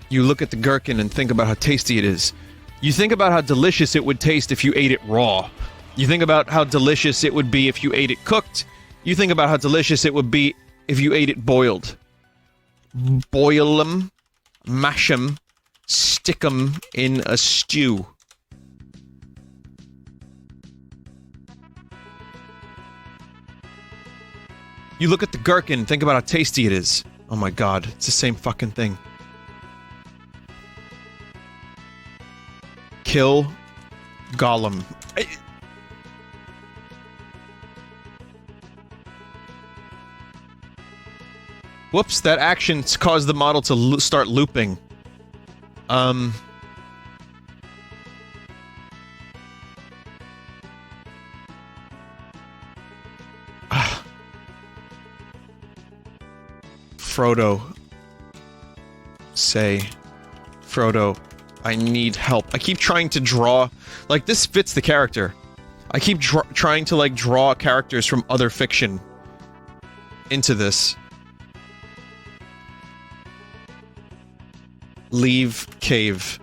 [SPEAKER 1] You look at the gherkin and think about how tasty it is. You think about how delicious it would taste if you ate it raw. You think about how delicious it would be if you ate it cooked. You think about how delicious it would be if you ate it boiled. Boil them, mash them, stick them in a stew. You look at the gherkin and think about how tasty it is. Oh my god, it's the same fucking thing. Kill Gollum. Whoops, that action caused the model to start looping. Frodo. Say, Frodo, I need help. I keep trying to draw... Like, this fits the character. I keep trying to, like, draw characters from other fiction into this. Leave cave.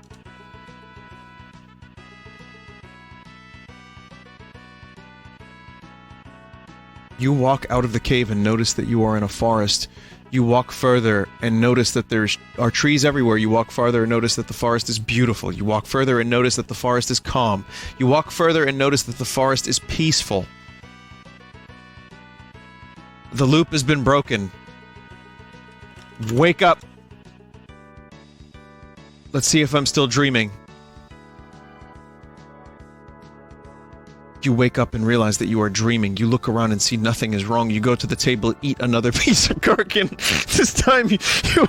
[SPEAKER 1] You walk out of the cave and notice that you are in a forest. You walk further and notice that there are trees everywhere. You walk farther and notice that the forest is beautiful. You walk further and notice that the forest is calm. You walk further and notice that the forest is peaceful. The loop has been broken. Wake up. Let's see if I'm still dreaming. You wake up and realize that you are dreaming. You look around and see nothing is wrong. You go to the table, eat another piece of gherkin. This time you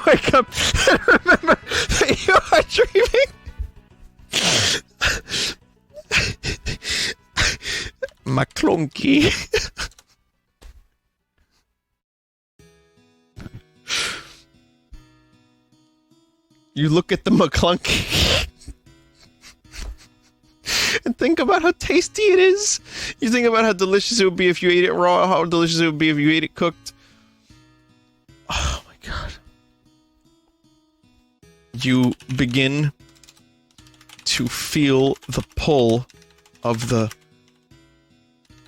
[SPEAKER 1] wake up and remember that you are dreaming. McClunky. You look at the McClunky and think about how tasty it is. You think about how delicious it would be if you ate it raw, how delicious it would be if you ate it cooked. Oh my god. You begin to feel the pull of the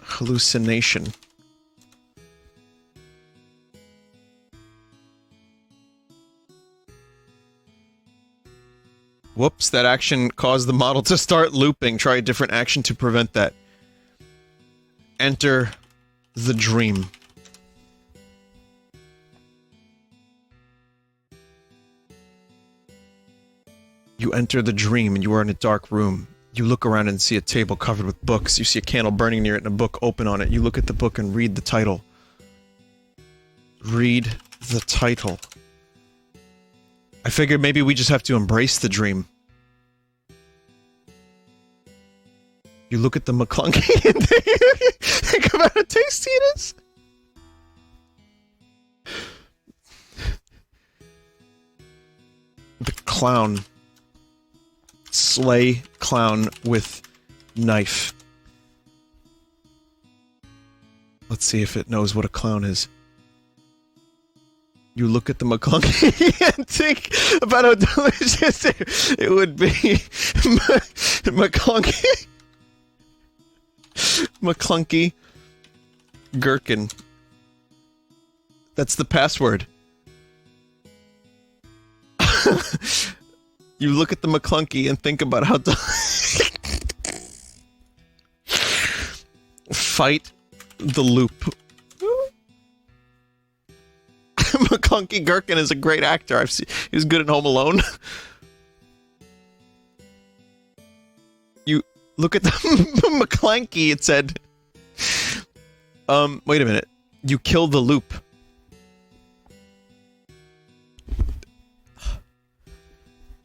[SPEAKER 1] hallucination. Whoops, that action caused the model to start looping. Try a different action to prevent that. Enter the dream. You enter the dream and you are in a dark room. You look around and see a table covered with books. You see a candle burning near it and a book open on it. You look at the book and read the title. Read the title. I figured maybe we just have to embrace the dream. You look at the McClunky and think about how tasty it is. The clown. Slay clown with knife. Let's see if it knows what a clown is. You look at the McClunky and think about how delicious it would be. McClunky. McClunky. Gherkin. That's the password. You look at the McClunky and think about how fight the loop. McClunky Gherkin is a great actor. He was good in Home Alone. You look at the McClanky, it said. Wait a minute. You kill the loop.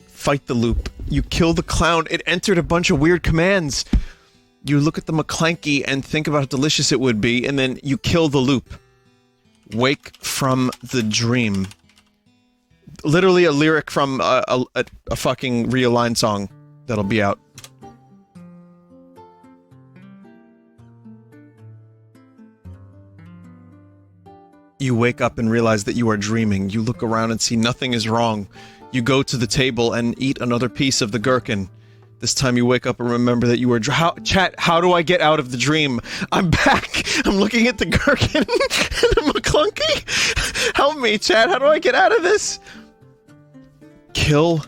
[SPEAKER 1] Fight the loop. You kill the clown. It entered a bunch of weird commands. You look at the McClanky and think about how delicious it would be, and then you kill the loop. Wake from the dream. Literally a lyric from a fucking realigned song that'll be out. You wake up and realize that you are dreaming. You look around and see nothing is wrong. You go to the table and eat another piece of the gherkin. This time you wake up and remember that you were Chat, how do I get out of the dream? I'm back! I'm looking at the gherkin and the McClunky! Help me, chat, how do I get out of this? Kill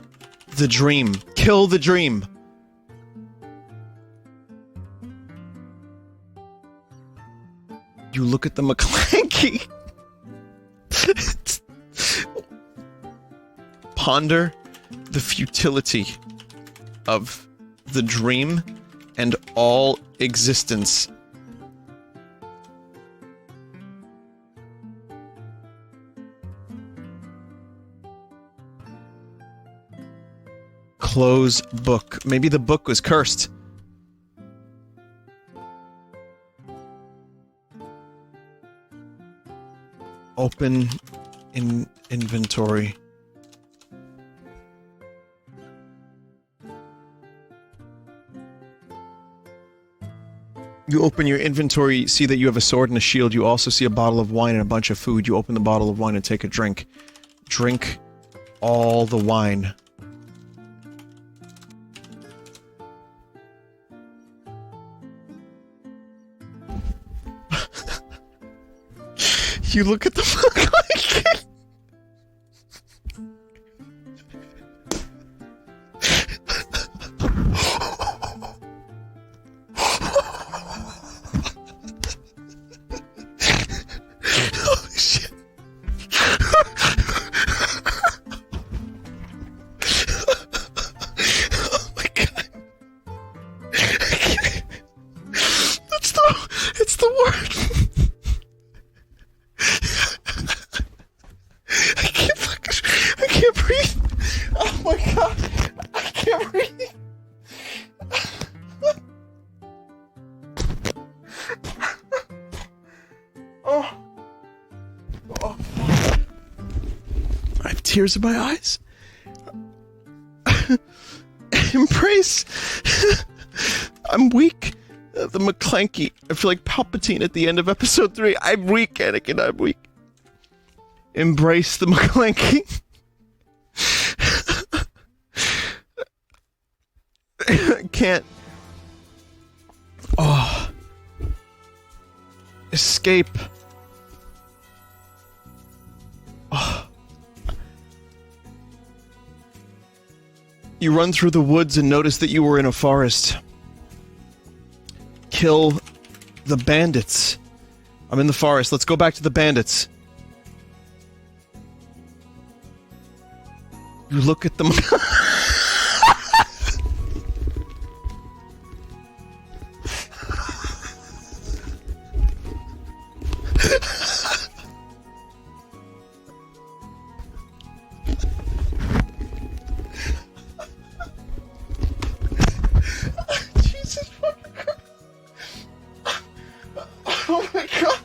[SPEAKER 1] the dream. Kill the dream. You look at the McClanky. Ponder the futility of the dream and all existence. Close book. Maybe the book was cursed. Open in inventory. You open your inventory, see that you have a sword and a shield. You also see a bottle of wine and a bunch of food. You open the bottle of wine and take a drink. Drink all the wine. You look at the fuck like it. Holy shit. Oh my god. It's the word. I can't breathe. Oh my god. I can't breathe. Oh. Oh. I have tears in my eyes. Embrace. I'm weak. The McClanky. I feel like Palpatine at the end of episode 3. I'm weak, Anakin. I'm weak. Embrace the McClanky. I can't. Oh. Escape. Oh. You run through the woods and notice that you were in a forest. Kill the bandits. I'm in the forest. Let's go back to the bandits. You look at them. Jesus fucking Christ. Oh my god.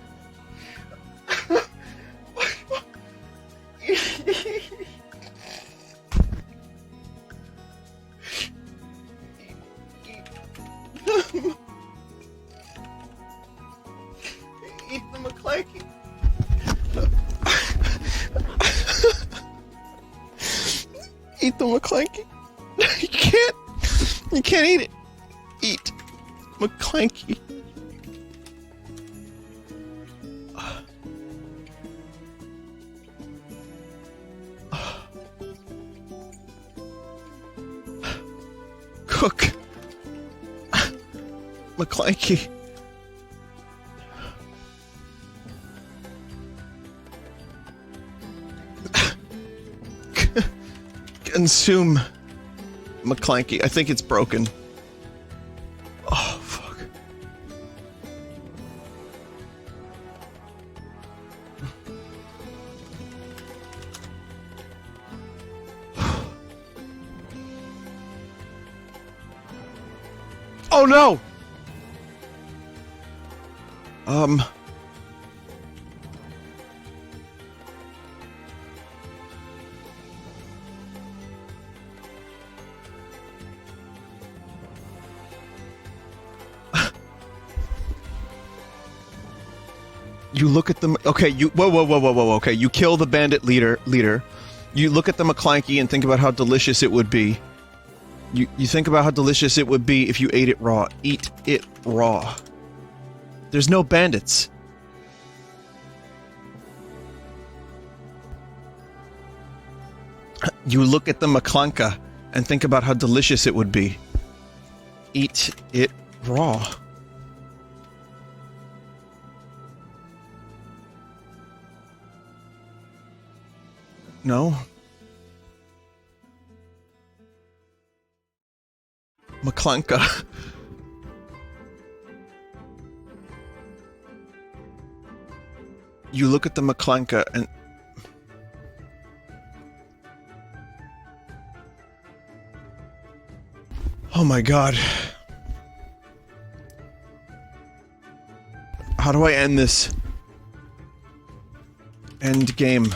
[SPEAKER 1] Eat the McClanky. Eat the McClanky. You can't eat it. Eat McClanky. Cook. McClanky. Consume McClanky. I think it's broken. Oh, fuck. Oh no! You look at them. Okay, you. Whoa. Okay, you kill the bandit leader. You look at the McClanky and think about how delicious it would be. You think about how delicious it would be if you ate it raw. Eat it raw. There's no bandits. You look at the McClanka and think about how delicious it would be. Eat it raw. No. McClanka. You look at the McClanka and... Oh my god. How do I end this? End game.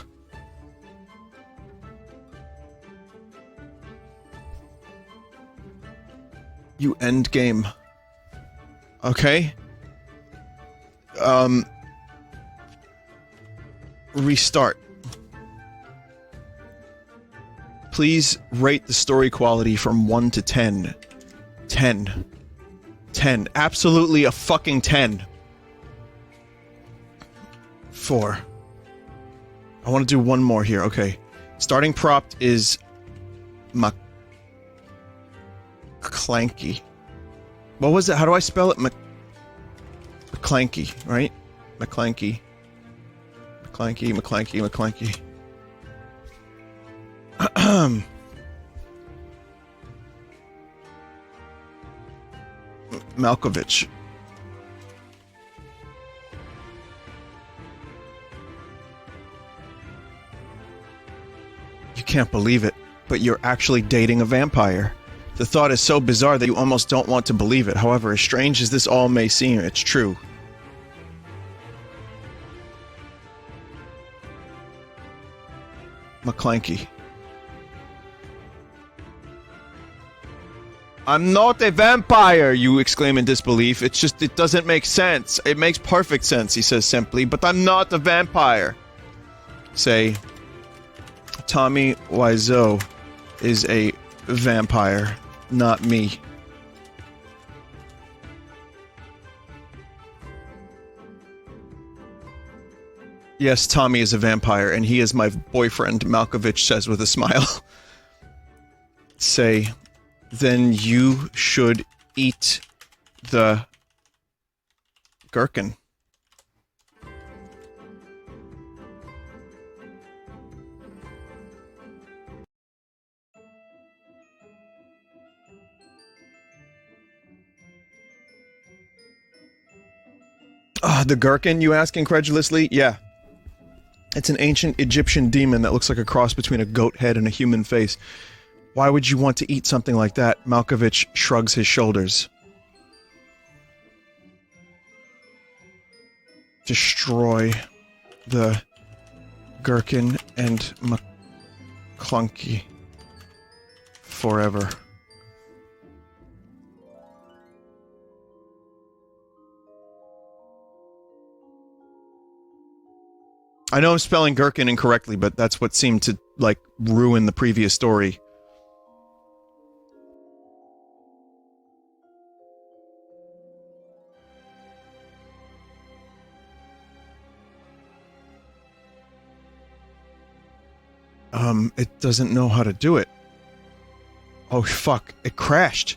[SPEAKER 1] You end game. Okay. Restart. Please rate the story quality from 1 to 10. 10. 10. Absolutely a fucking 10. 4. I want to do one more here. Okay. Starting prop is McClanky. What was it? How do I spell it? McClanky, right? McClanky. McClanky. Malkovich. You can't believe it, but you're actually dating a vampire. The thought is so bizarre that you almost don't want to believe it. However, as strange as this all may seem, it's true. McClanky. I'm not a vampire, you exclaim in disbelief. It's just, it doesn't make sense. It makes perfect sense, he says simply, but I'm not a vampire. Say, Tommy Wiseau is a vampire, not me. Yes, Tommy is a vampire, and he is my boyfriend, Malkovich says with a smile. Say, then you should eat the gherkin. The gherkin, you ask incredulously? Yeah. It's an ancient Egyptian demon that looks like a cross between a goat head and a human face. Why would you want to eat something like that? Malkovich shrugs his shoulders. Destroy the gherkin and McClunky forever. I know I'm spelling gherkin incorrectly, but that's what seemed to, like, ruin the previous story. It doesn't know how to do it. Oh, fuck. It crashed.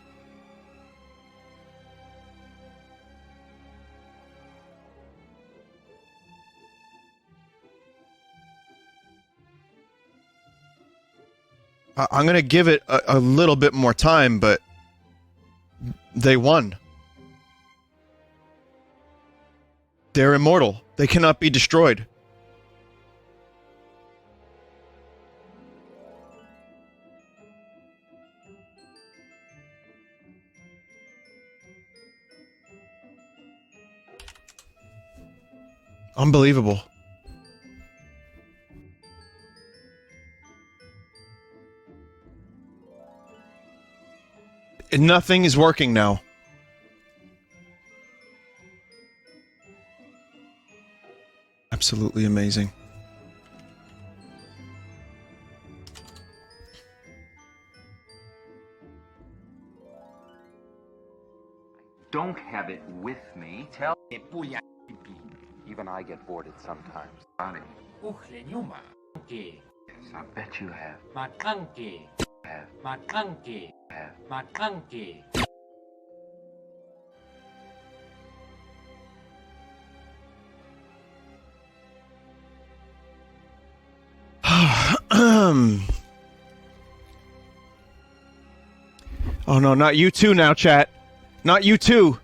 [SPEAKER 1] I'm gonna give it a little bit more time, but they won. They're immortal. They cannot be destroyed. Unbelievable. Nothing is working now. Absolutely amazing.
[SPEAKER 2] Don't have it with me. Tell even I get bored at sometimes. Bonnie. Yes, I bet you have.
[SPEAKER 1] Oh no, not you too now, chat. Not you too.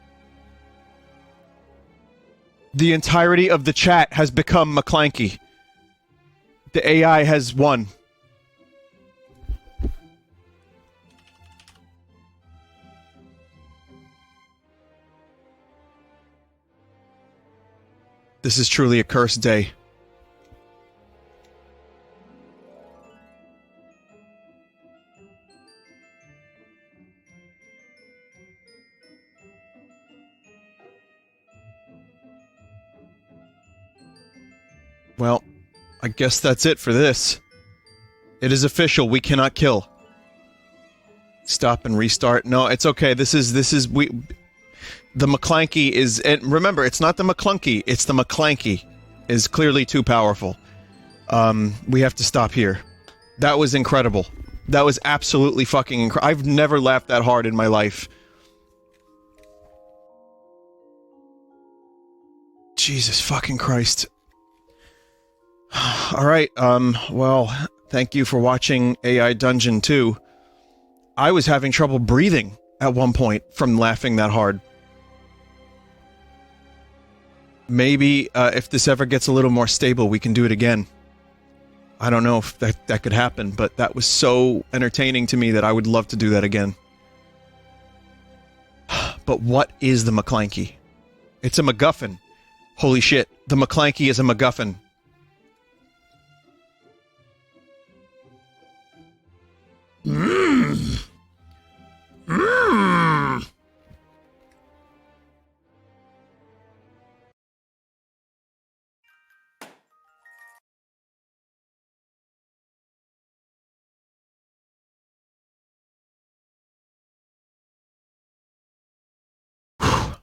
[SPEAKER 1] The entirety of the chat has become McClanky. The AI has won. This is truly a cursed day. Well, I guess that's it for this. It is official, we cannot kill. Stop and restart. No, it's okay. The McClanky is, and remember, it's not the McClunky, it's the McClanky is clearly too powerful. We have to stop here. That was incredible. That was absolutely fucking incredible. I've never laughed that hard in my life. Jesus fucking Christ. Alright, well, thank you for watching AI Dungeon 2. I was having trouble breathing at one point from laughing that hard. Maybe, if this ever gets a little more stable, we can do it again. I don't know if that could happen, but that was so entertaining to me that I would love to do that again. But what is the McClanky? It's a MacGuffin. Holy shit, the McClanky is a MacGuffin. Mmm. Mmm.